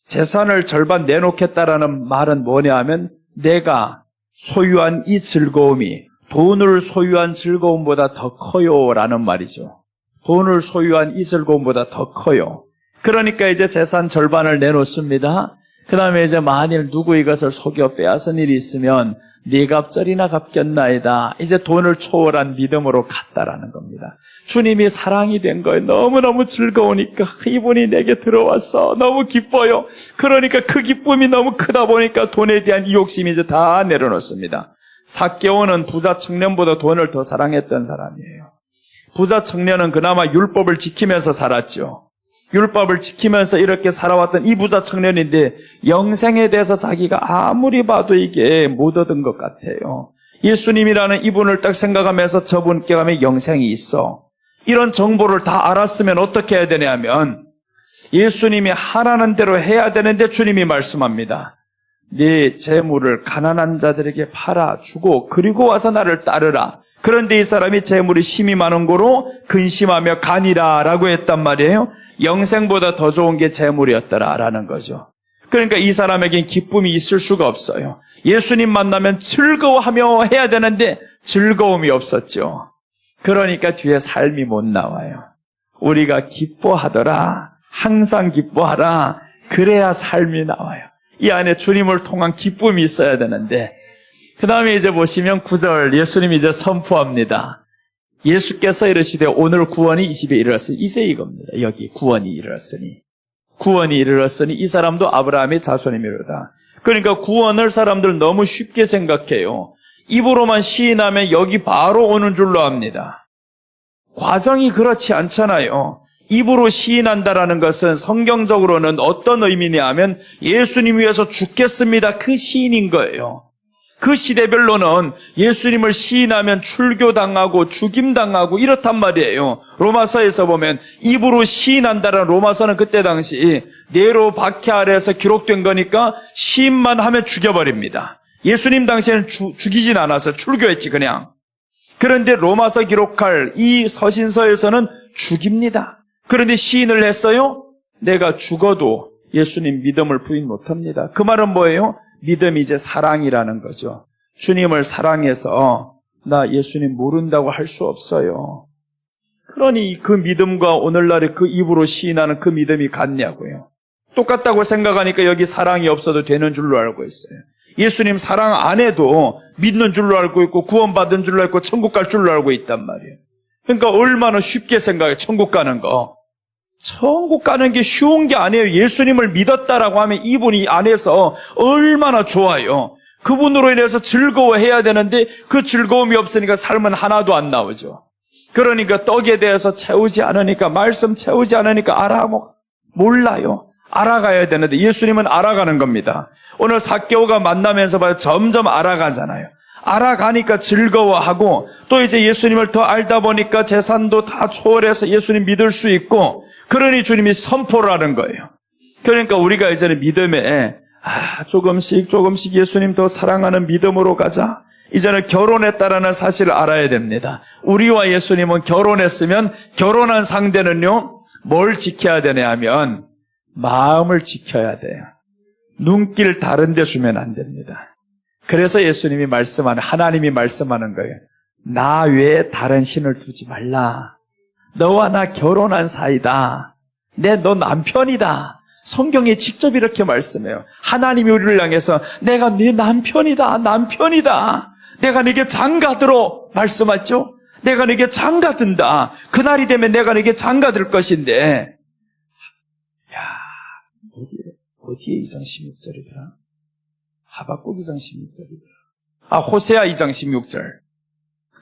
재산을 절반 내놓겠다라는 말은 뭐냐 하면 내가 소유한 이 즐거움이 돈을 소유한 즐거움보다 더 커요라는 말이죠. 돈을 소유한 이 즐거움보다 더 커요. 그러니까 이제 재산 절반을 내놓습니다. 그 다음에 이제 만일 누구 이것을 속여 빼앗은 일이 있으면 네 갑절이나 갚겠나이다. 이제 돈을 초월한 믿음으로 갔다라는 겁니다. 주님이 사랑이 된 거예요. 너무너무 즐거우니까 이분이 내게 들어왔어. 너무 기뻐요. 그러니까 그 기쁨이 너무 크다 보니까 돈에 대한 이 욕심이 이제 다 내려놓습니다. 삭개오는 부자 청년보다 돈을 더 사랑했던 사람이에요. 부자 청년은 그나마 율법을 지키면서 살았죠. 율법을 지키면서 이렇게 살아왔던 이 부자 청년인데 영생에 대해서 자기가 아무리 봐도 이게 못 얻은 것 같아요. 예수님이라는 이분을 딱 생각하면서 저분께 가면 영생이 있어. 이런 정보를 다 알았으면 어떻게 해야 되냐면 예수님이 하라는 대로 해야 되는데 주님이 말씀합니다. 네 재물을 가난한 자들에게 팔아 주고 그리고 와서 나를 따르라. 그런데 이 사람이 재물이 심히 많은 고로 근심하며 가니라라고 했단 말이에요. 영생보다 더 좋은 게 재물이었더라라는 거죠. 그러니까 이 사람에겐 기쁨이 있을 수가 없어요. 예수님 만나면 즐거워하며 해야 되는데 즐거움이 없었죠. 그러니까 뒤에 삶이 못 나와요. 우리가 기뻐하더라. 항상 기뻐하라. 그래야 삶이 나와요. 이 안에 주님을 통한 기쁨이 있어야 되는데 그 다음에 이제 보시면 9절 예수님이 이제 선포합니다. 예수께서 이르시되 오늘 구원이 이 집에 이르렀으니 이제 이겁니다. 여기 구원이 이르렀으니 이 사람도 아브라함의 자손이미로다. 그러니까 구원을 사람들 너무 쉽게 생각해요. 입으로만 시인하면 여기 바로 오는 줄로 압니다. 과정이 그렇지 않잖아요. 입으로 시인한다라는 것은 성경적으로는 어떤 의미냐 하면 예수님 위해서 죽겠습니다. 그 시인인 거예요. 그 시대별로는 예수님을 시인하면 출교당하고 죽임당하고 이렇단 말이에요. 로마서에서 보면 입으로 시인한다라는 로마서는 그때 당시 네로 박해 아래에서 기록된 거니까 시인만 하면 죽여버립니다. 예수님 당시에는 죽이진 않았어요. 출교했지 그냥. 그런데 로마서 기록할 이 서신서에서는 죽입니다. 그런데 시인을 했어요? 내가 죽어도 예수님 믿음을 부인 못합니다. 그 말은 뭐예요? 믿음이 이제 사랑이라는 거죠. 주님을 사랑해서 나 예수님 모른다고 할 수 없어요. 그러니 그 믿음과 오늘날의 그 입으로 시인하는 그 믿음이 같냐고요. 똑같다고 생각하니까 여기 사랑이 없어도 되는 줄로 알고 있어요. 예수님 사랑 안 해도 믿는 줄로 알고 있고 구원받은 줄로 알고 천국 갈 줄로 알고 있단 말이에요. 그러니까 얼마나 쉽게 생각해요. 천국 가는 거. 천국 가는 게 쉬운 게 아니에요. 예수님을 믿었다라고 하면 이분이 안에서 얼마나 좋아요. 그분으로 인해서 즐거워해야 되는데 그 즐거움이 없으니까 삶은 하나도 안 나오죠. 그러니까 떡에 대해서 채우지 않으니까 말씀 채우지 않으니까 몰라요. 알아가야 되는데 예수님은 알아가는 겁니다. 오늘 삭개오가 만나면서 봐요. 점점 알아가잖아요. 알아가니까 즐거워하고 또 이제 예수님을 더 알다 보니까 재산도 다 초월해서 예수님 믿을 수 있고 그러니 주님이 선포를 하는 거예요. 그러니까 우리가 이제는 믿음에 조금씩 예수님 더 사랑하는 믿음으로 가자. 이제는 결혼했다라는 사실을 알아야 됩니다. 우리와 예수님은 결혼했으면 결혼한 상대는요 뭘 지켜야 되냐 하면 마음을 지켜야 돼요. 눈길 다른 데 주면 안 됩니다. 그래서 예수님이 하나님이 말씀하는 거예요. 나 외에 다른 신을 두지 말라. 너와 나 결혼한 사이다. 너 남편이다. 성경에 직접 이렇게 말씀해요. 하나님이 우리를 향해서 내가 네 남편이다. 내가 네게 장가들어 말씀하죠. 내가 네게 장가든다. 그날이 되면 내가 네게 장가들 것인데 어디에 2장 16절이더라? 하박국 2장 16절이더라. 호세아 2장 16절.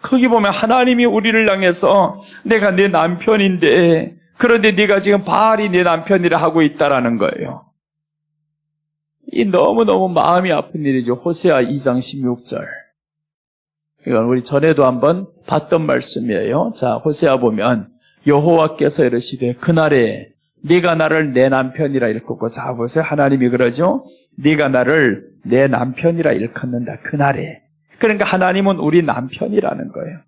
거기 보면 하나님이 우리를 향해서 내가 네 남편인데 그런데 네가 지금 바알이 네 남편이라 하고 있다라는 거예요. 이 너무너무 마음이 아픈 일이죠. 호세아 2장 16절. 이건 우리 전에도 한번 봤던 말씀이에요. 자, 호세아 보면 여호와께서 이르시되 그날에 네가 나를 내 남편이라 일컫고 자 보세요. 하나님이 그러죠. 네가 나를 내 남편이라 일컫는다. 그날에. 그러니까 하나님은 우리 남편이라는 거예요.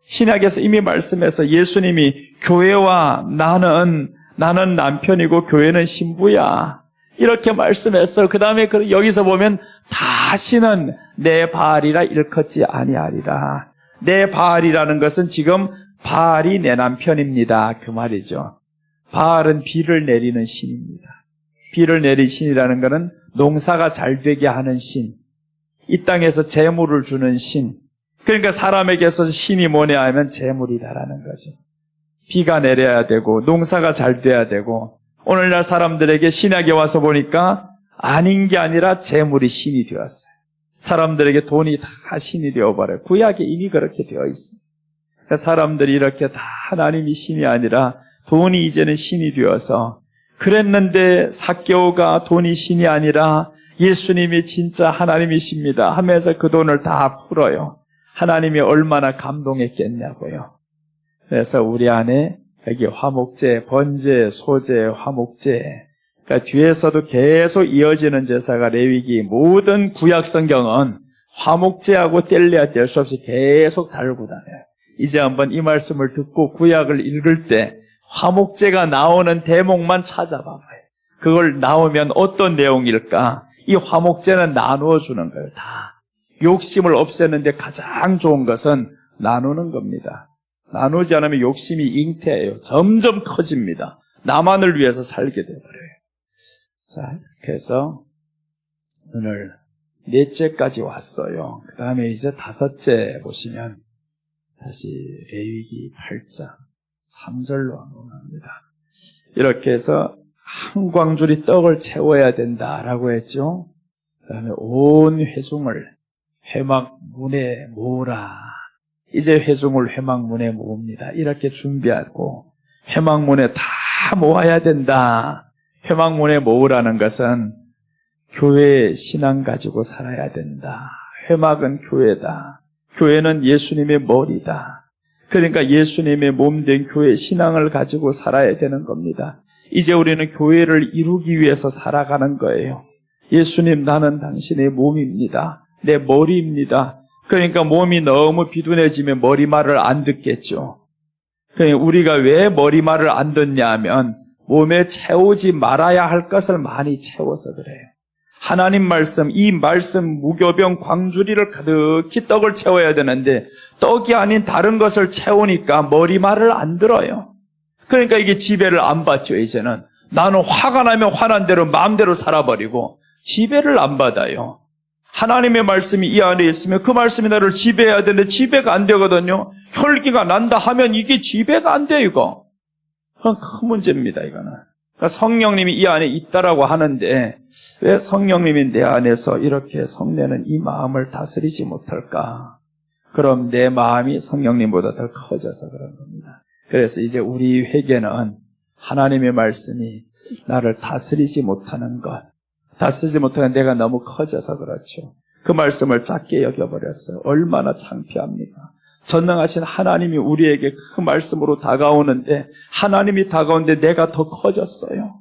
신약에서 이미 말씀해서 예수님이 교회와 나는 남편이고 교회는 신부야. 이렇게 말씀했어. 그 다음에 여기서 보면 다시는 내 바알이라 일컫지 아니하리라. 내 바알이라는 것은 지금 바알이 내 남편입니다. 그 말이죠. 바알은 비를 내리는 신입니다. 비를 내리는 신이라는 것은 농사가 잘 되게 하는 신, 이 땅에서 재물을 주는 신. 그러니까 사람에게서 신이 뭐냐 하면 재물이다라는 거죠. 비가 내려야 되고 농사가 잘 돼야 되고, 오늘날 사람들에게 신약에 와서 보니까 아닌 게 아니라 재물이 신이 되었어요. 사람들에게 돈이 다 신이 되어버려요. 구약에 이미 그렇게 되어 있어요. 그러니까 사람들이 이렇게 다 하나님이 신이 아니라 돈이 이제는 신이 되어서, 그랬는데 삭개오가 돈이 신이 아니라 예수님이 진짜 하나님이십니다 하면서 그 돈을 다 풀어요. 하나님이 얼마나 감동했겠냐고요. 그래서 우리 안에 여기 화목제, 번제, 소제, 화목제, 그러니까 뒤에서도 계속 이어지는 제사가 레위기, 모든 구약 성경은 화목제하고 뗄래야 뗄 수 없이 계속 달고 다녀요. 이제 한번 이 말씀을 듣고 구약을 읽을 때 화목제가 나오는 대목만 찾아봐봐요. 그걸 나오면 어떤 내용일까? 이 화목제는 나누어 주는 거예요. 다. 욕심을 없애는데 가장 좋은 것은 나누는 겁니다. 나누지 않으면 욕심이 잉태해요. 점점 커집니다. 나만을 위해서 살게 돼버려요. 자, 그래서 오늘 넷째까지 왔어요. 그 다음에 이제 다섯째 보시면 다시 레위기 8장 3절로 합니다. 이렇게 해서 한 광줄이 떡을 채워야 된다라고 했죠. 그 다음에 온 회중을 회막문에 모으라. 이제 회중을 회막문에 모읍니다. 이렇게 준비하고 회막문에 다 모아야 된다. 회막문에 모으라는 것은 교회의 신앙 가지고 살아야 된다. 회막은 교회다. 교회는 예수님의 머리다. 그러니까 예수님의 몸된 교회의 신앙을 가지고 살아야 되는 겁니다. 이제 우리는 교회를 이루기 위해서 살아가는 거예요. 예수님, 나는 당신의 몸입니다. 내 머리입니다. 그러니까 몸이 너무 비둔해지면 머리말을 안 듣겠죠. 그러니까 우리가 왜 머리말을 안 듣냐 하면 몸에 채우지 말아야 할 것을 많이 채워서 그래요. 하나님 말씀, 이 말씀 무교병 광주리를 가득히 떡을 채워야 되는데 떡이 아닌 다른 것을 채우니까 머리말을 안 들어요. 그러니까 이게 지배를 안 받죠. 이제는 나는 화가 나면 화난 대로 마음대로 살아버리고 지배를 안 받아요. 하나님의 말씀이 이 안에 있으면 그 말씀이 나를 지배해야 되는데 지배가 안 되거든요. 혈기가 난다 하면 이게 지배가 안 돼요. 이거 그건 큰 문제입니다. 이거는. 그러니까 성령님이 이 안에 있다라고 하는데 왜 성령님이 내 안에서 이렇게 성내는 이 마음을 다스리지 못할까? 그럼 내 마음이 성령님보다 더 커져서 그런 겁니다. 그래서 이제 우리 회개는 하나님의 말씀이 나를 다스리지 못하는 것, 다스리지 못하는 내가 너무 커져서 그렇죠. 그 말씀을 작게 여겨버렸어요. 얼마나 창피합니까? 전능하신 하나님이 우리에게 그 말씀으로 다가오는데 하나님이 다가오는데 내가 더 커졌어요.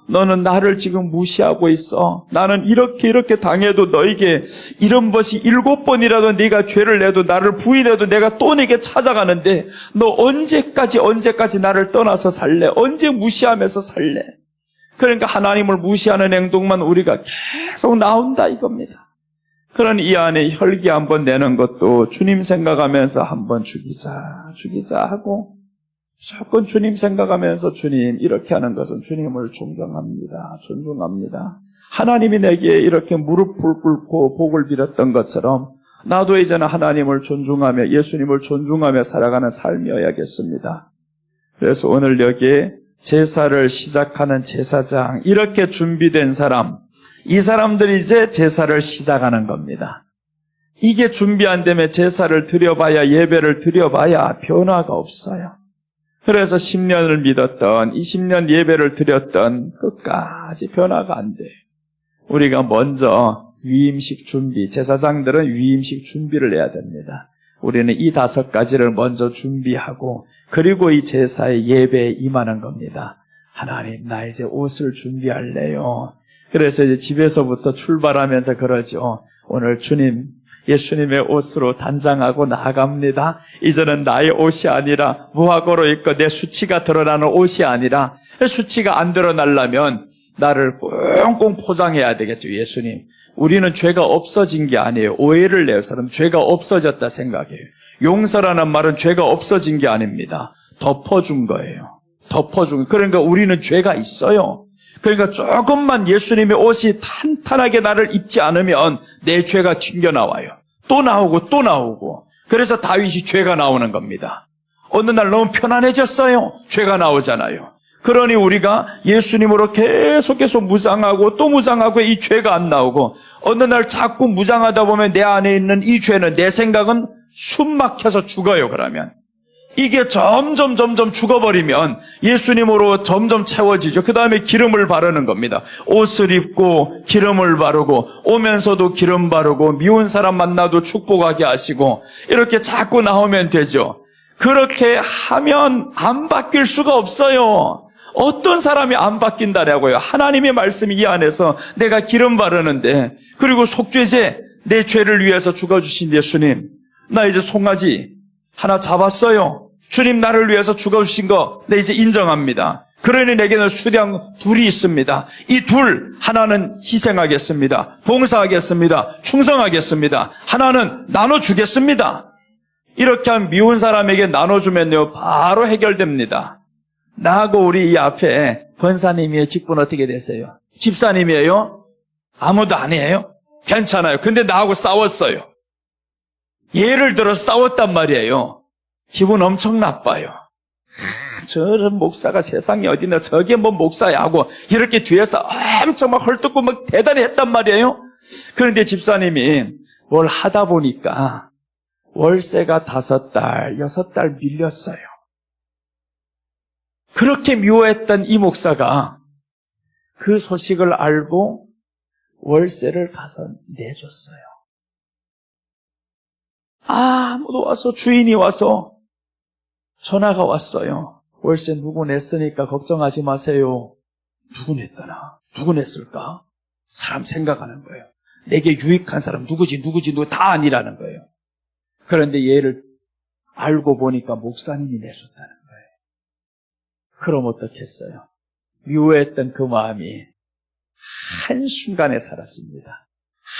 너는 나를 지금 무시하고 있어. 나는 이렇게 당해도 너에게 이런 것이 7번이라도 네가 죄를 내도 나를 부인해도 내가 또 네게 찾아가는데 너 언제까지 나를 떠나서 살래? 언제 무시하면서 살래? 그러니까 하나님을 무시하는 행동만 우리가 계속 나온다 이겁니다. 그런 이 안에 혈기 한번 내는 것도 주님 생각하면서 한번 죽이자 하고 무조건 주님 생각하면서 주님 이렇게 하는 것은 주님을 존경합니다. 존중합니다. 하나님이 내게 이렇게 무릎을 꿇고 복을 빌었던 것처럼 나도 이제는 하나님을 존중하며 예수님을 존중하며 살아가는 삶이어야겠습니다. 그래서 오늘 여기에 제사를 시작하는 제사장, 이렇게 준비된 사람, 이 사람들이 이제 제사를 시작하는 겁니다. 이게 준비 안 되면 제사를 드려봐야, 예배를 드려봐야 변화가 없어요. 그래서 10년을 믿었던, 20년 예배를 드렸던 끝까지 변화가 안 돼요. 우리가 먼저 위임식 준비, 제사장들은 위임식 준비를 해야 됩니다. 우리는 이 5가지를 먼저 준비하고 그리고 이 제사의 예배에 임하는 겁니다. 하나님, 나 이제 옷을 준비할래요. 그래서 이제 집에서부터 출발하면서 그러죠. 오늘 주님, 예수님의 옷으로 단장하고 나아갑니다. 이제는 나의 옷이 아니라 무화과로 입고 내 수치가 드러나는 옷이 아니라 수치가 안 드러나려면 나를 꽁꽁 포장해야 되겠죠. 예수님, 우리는 죄가 없어진 게 아니에요. 오해를 내요. 사람 죄가 없어졌다 생각해요. 용서라는 말은 죄가 없어진 게 아닙니다. 덮어준 거예요. 덮어준. 그러니까 우리는 죄가 있어요. 그러니까 조금만 예수님의 옷이 탄탄하게 나를 입지 않으면 내 죄가 튕겨나와요. 또 나오고 또 나오고. 그래서 다윗이 죄가 나오는 겁니다. 어느 날 너무 편안해졌어요. 죄가 나오잖아요. 그러니 우리가 예수님으로 계속 무장하고 또 무장하고 이 죄가 안 나오고, 어느 날 자꾸 무장하다 보면 내 안에 있는 이 죄는, 내 생각은 숨 막혀서 죽어요. 그러면 이게 점점 죽어버리면 예수님으로 점점 채워지죠. 그 다음에 기름을 바르는 겁니다. 옷을 입고 기름을 바르고, 오면서도 기름 바르고, 미운 사람 만나도 축복하게 하시고, 이렇게 자꾸 나오면 되죠. 그렇게 하면 안 바뀔 수가 없어요. 어떤 사람이 안 바뀐다냐고요. 하나님의 말씀이 이 안에서 내가 기름 바르는데, 그리고 속죄제, 내 죄를 위해서 죽어주신 예수님, 나 이제 송아지 하나 잡았어요. 주님 나를 위해서 죽어주신 거 내 이제 인정합니다. 그러니 내게는 수량 둘이 있습니다. 이 둘, 하나는 희생하겠습니다. 봉사하겠습니다. 충성하겠습니다. 하나는 나눠주겠습니다. 이렇게 한 미운 사람에게 나눠주면요, 바로 해결됩니다. 나하고 우리 이 앞에 권사님이에요? 직분 어떻게 되세요? 집사님이에요? 아무도 아니에요? 괜찮아요. 근데 나하고 싸웠어요. 예를 들어서 싸웠단 말이에요. 기분 엄청 나빠요. 저런 목사가 세상에 어디나, 저게 뭐 목사야 하고 이렇게 뒤에서 엄청 막 헐뜯고 막 대단히 했단 말이에요. 그런데 집사님이 뭘 하다 보니까 월세가 5달, 6달 밀렸어요. 그렇게 미워했던 이 목사가 그 소식을 알고 월세를 가서 내줬어요. 아무도 와서, 주인이 와서 전화가 왔어요. 월세 누구 냈으니까 걱정하지 마세요. 누구 냈더나? 누구 냈을까? 사람 생각하는 거예요. 내게 유익한 사람 누구 다 아니라는 거예요. 그런데 얘를 알고 보니까 목사님이 내줬다는 거예요. 그럼 어떻겠어요? 미워했던 그 마음이 한순간에 사라집니다.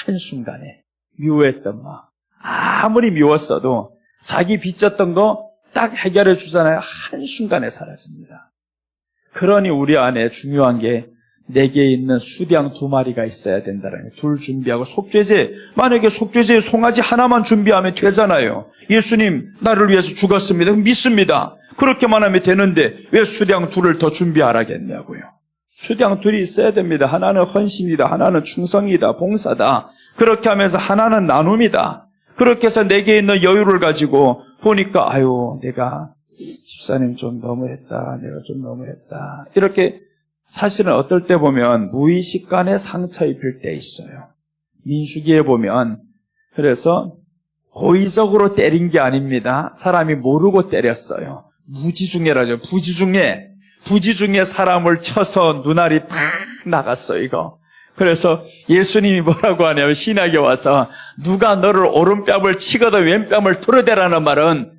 한순간에. 미워했던 마음. 아무리 미웠어도 자기 빚졌던 거 딱 해결해 주잖아요. 한순간에 사라집니다. 그러니 우리 안에 중요한 게 내게 있는 수량 2마리가 있어야 된다는 거예요. 둘 준비하고, 속죄제, 만약에 속죄제 송아지 하나만 준비하면 되잖아요. 예수님 나를 위해서 죽었습니다. 믿습니다. 그렇게만 하면 되는데 왜 수량 2를 더 준비하라겠냐고요. 수량 2이 있어야 됩니다. 하나는 헌신이다. 하나는 충성이다. 봉사다. 그렇게 하면서 하나는 나눔이다. 그렇게 해서 내게 있는 여유를 가지고 보니까, 아유, 내가 집사님 좀 너무했다. 내가 좀 너무했다. 이렇게 사실은 어떨 때 보면 무의식간에 상처 입힐 때 있어요. 민수기에 보면, 그래서 고의적으로 때린 게 아닙니다. 사람이 모르고 때렸어요. 무지중해라죠. 부지중해 사람을 쳐서 눈알이 팍 나갔어요, 이거. 그래서 예수님이 뭐라고 하냐면, 신약에 와서 누가 너를 오른뺨을 치거든 왼뺨을 뚫어대라는 말은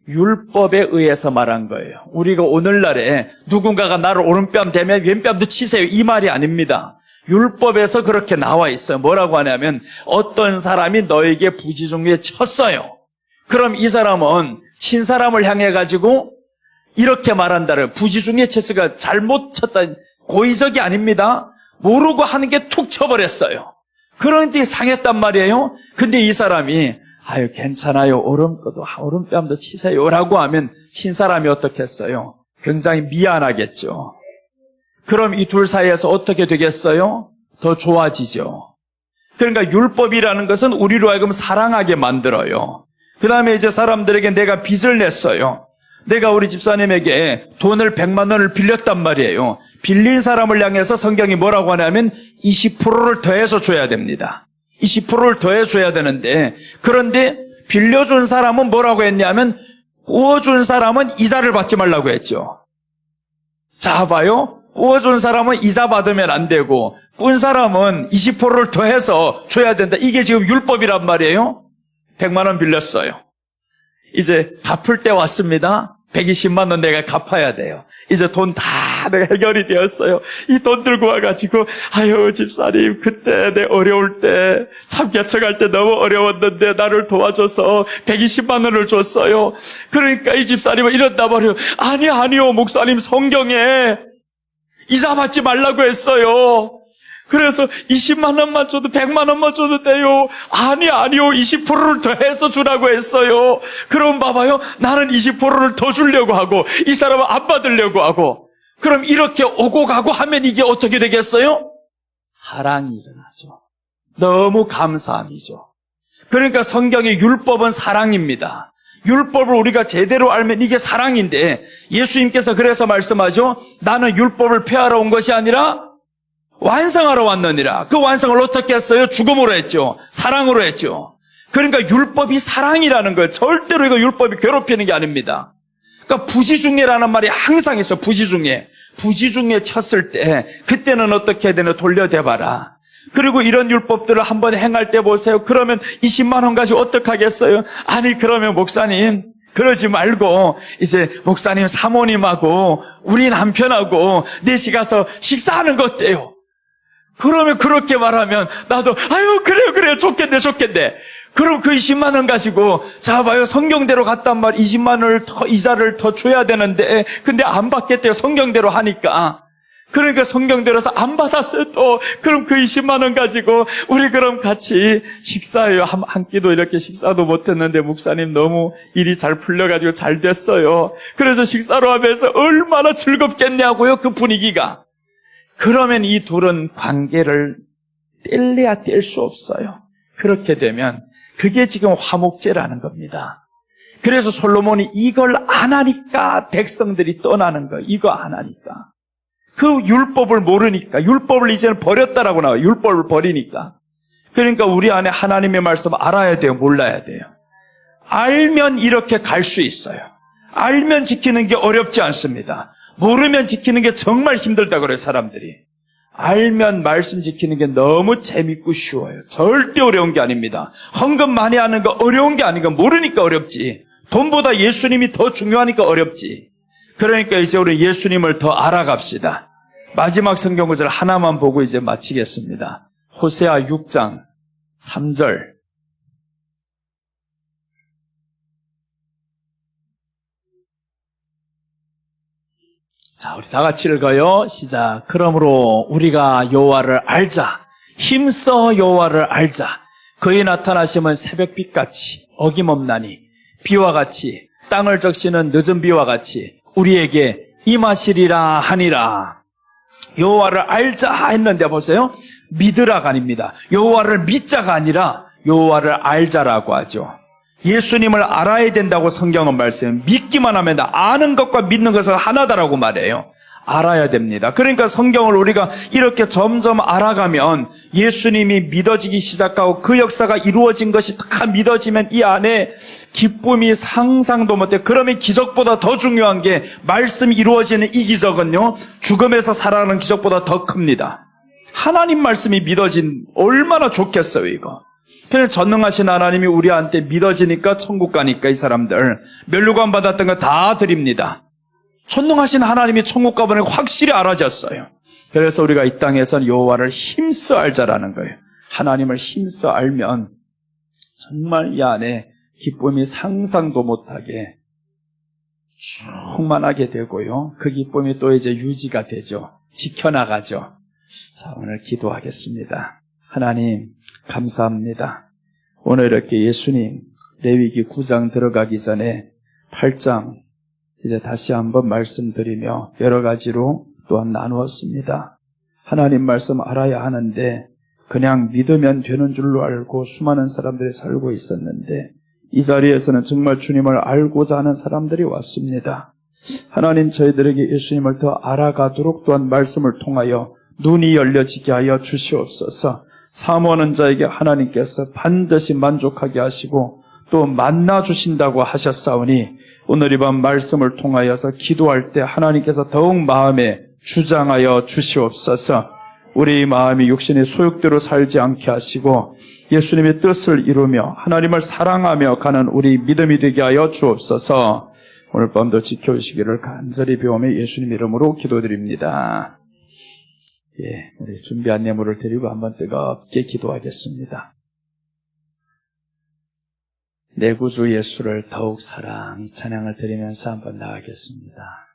율법에 의해서 말한 거예요. 우리가 오늘날에 누군가가 나를 오른뺨 대면 왼뺨도 치세요, 이 말이 아닙니다. 율법에서 그렇게 나와 있어요. 뭐라고 하냐면, 어떤 사람이 너에게 부지중에 쳤어요. 그럼 이 사람은 친 사람을 향해 가지고 이렇게 말한다는, 부지중에 쳤으니까 잘못 쳤다, 고의적이 아닙니다. 모르고 하는 게 툭 쳐버렸어요. 그런데 상했단 말이에요. 근데 이 사람이, 아유 괜찮아요, 오른뺨도 치세요라고 하면 친 사람이 어떻겠어요? 굉장히 미안하겠죠. 그럼 이 둘 사이에서 어떻게 되겠어요? 더 좋아지죠. 그러니까 율법이라는 것은 우리로 하여금 사랑하게 만들어요. 그 다음에 이제 사람들에게 내가 빚을 냈어요. 내가 우리 집사님에게 돈을 100만 원을 빌렸단 말이에요. 빌린 사람을 향해서 성경이 뭐라고 하냐면 20%를 더해서 줘야 됩니다. 20%를 더해줘야 되는데, 그런데 빌려준 사람은 뭐라고 했냐면, 구워준 사람은 이자를 받지 말라고 했죠. 자, 봐요. 구워준 사람은 이자 받으면 안 되고, 꾼 사람은 20%를 더해서 줘야 된다. 이게 지금 율법이란 말이에요. 100만 원 빌렸어요. 이제 갚을 때 왔습니다. 120만 원 내가 갚아야 돼요. 이제 돈 다 내가 해결이 되었어요. 이 돈 들고 와가지고 아유 집사님 그때 내 어려울 때 참 개척할 때 너무 어려웠는데 나를 도와줘서 120만 원을 줬어요. 그러니까 이 집사님은 이런다 말이에요. 아니요 목사님 성경에 이자 받지 말라고 했어요. 그래서 20만 원만 줘도 100만 원만 줘도 돼요. 아니요 20%를 더해서 주라고 했어요. 그럼 봐봐요. 나는 20%를 더 주려고 하고 이 사람은 안 받으려고 하고 그럼 이렇게 오고 가고 하면 이게 어떻게 되겠어요? 사랑이 일어나죠. 너무 감사함이죠. 그러니까 성경의 율법은 사랑입니다. 율법을 우리가 제대로 알면 이게 사랑인데 예수님께서 그래서 말씀하죠. 나는 율법을 폐하러 온 것이 아니라 완성하러 왔느니라. 그 완성을 어떻게 했어요? 죽음으로 했죠. 사랑으로 했죠. 그러니까 율법이 사랑이라는 거예요. 절대로 이거 율법이 괴롭히는 게 아닙니다. 그러니까 부지중예라는 말이 항상 있어요. 부지중예 쳤을 때 그때는 어떻게 해야 되나 돌려대봐라. 그리고 이런 율법들을 한번 행할 때 보세요. 그러면 20만 원 가지고 어떡하겠어요? 아니 그러면 목사님 그러지 말고 이제 목사님 사모님하고 우리 남편하고 넷이 가서 식사하는 거 어때요? 그러면 그렇게 말하면 나도 아유 그래요 좋겠네. 그럼 그 20만 원 가지고 자 봐요 성경대로 갔단 말 20만 원을 더 이자를 더 줘야 되는데 근데 안 받겠대요. 성경대로 하니까. 그러니까 성경대로서 안 받았어요 또. 그럼 그 20만 원 가지고 우리 그럼 같이 식사해요. 한 끼도 이렇게 식사도 못했는데 목사님 너무 일이 잘 풀려가지고 잘 됐어요. 그래서 식사로 하면서 얼마나 즐겁겠냐고요 그 분위기가. 그러면 이 둘은 관계를 뗄래야 뗄 수 없어요. 그렇게 되면 그게 지금 화목제라는 겁니다. 그래서 솔로몬이 이걸 안 하니까 백성들이 떠나는 거. 이거 안 하니까. 그 율법을 모르니까. 율법을 이제는 버렸다라고 나와요. 율법을 버리니까. 그러니까 우리 안에 하나님의 말씀 알아야 돼요. 몰라야 돼요. 알면 이렇게 갈 수 있어요. 알면 지키는 게 어렵지 않습니다. 모르면 지키는 게 정말 힘들다 그래요, 사람들이. 알면 말씀 지키는 게 너무 재밌고 쉬워요. 절대 어려운 게 아닙니다. 헌금 많이 하는 거 어려운 게 아니고 모르니까 어렵지. 돈보다 예수님이 더 중요하니까 어렵지. 그러니까 이제 우리 예수님을 더 알아갑시다. 마지막 성경 구절 하나만 보고 이제 마치겠습니다. 호세아 6장 3절. 자, 우리 다 같이 읽어요. 시작. 그러므로 우리가 여호와를 알자. 힘써 여호와를 알자. 그의 나타나심은 새벽빛같이 어김없나니 비와 같이 땅을 적시는 늦은 비와 같이 우리에게 임하시리라 하니라. 여호와를 알자 했는데 보세요. 믿으라가 아닙니다. 여호와를 믿자가 아니라 여호와를 알자라고 하죠. 예수님을 알아야 된다고 성경은 말씀해요. 믿기만 하면 아는 것과 믿는 것은 하나다라고 말해요. 알아야 됩니다. 그러니까 성경을 우리가 이렇게 점점 알아가면 예수님이 믿어지기 시작하고 그 역사가 이루어진 것이 다 믿어지면 이 안에 기쁨이 상상도 못해. 그러면 기적보다 더 중요한 게 말씀이 이루어지는 이 기적은요, 죽음에서 살아나는 기적보다 더 큽니다. 하나님 말씀이 믿어진 얼마나 좋겠어요 이거. 그냥 전능하신 하나님이 우리한테 믿어지니까 천국 가니까 이 사람들 면류관 받았던 거 다 드립니다. 전능하신 하나님이 천국 가보니 확실히 알아졌어요. 그래서 우리가 이 땅에서는 여호와를 힘써 알자라는 거예요. 하나님을 힘써 알면 정말 이 안에 기쁨이 상상도 못하게 충만하게 되고요. 그 기쁨이 또 이제 유지가 되죠. 지켜나가죠. 자, 오늘 기도하겠습니다. 하나님 감사합니다. 오늘 이렇게 예수님 레위기 9장 들어가기 전에 8장 이제 다시 한번 말씀드리며 여러 가지로 또한 나누었습니다. 하나님 말씀 알아야 하는데 그냥 믿으면 되는 줄로 알고 수많은 사람들이 살고 있었는데 이 자리에서는 정말 주님을 알고자 하는 사람들이 왔습니다. 하나님 저희들에게 예수님을 더 알아가도록 또한 말씀을 통하여 눈이 열려지게 하여 주시옵소서. 사모하는 자에게 하나님께서 반드시 만족하게 하시고 또 만나 주신다고 하셨사오니 오늘 이 밤 말씀을 통하여서 기도할 때 하나님께서 더욱 마음에 주장하여 주시옵소서. 우리 마음이 육신의 소욕대로 살지 않게 하시고 예수님의 뜻을 이루며 하나님을 사랑하며 가는 우리 믿음이 되게 하여 주옵소서. 오늘 밤도 지켜주시기를 간절히 비오며 예수님 이름으로 기도드립니다. 예, 우리 준비한 예물을 드리고 한번 뜨겁게 기도하겠습니다. 내 구주 예수를 더욱 사랑히 찬양을 드리면서 한번 나가겠습니다.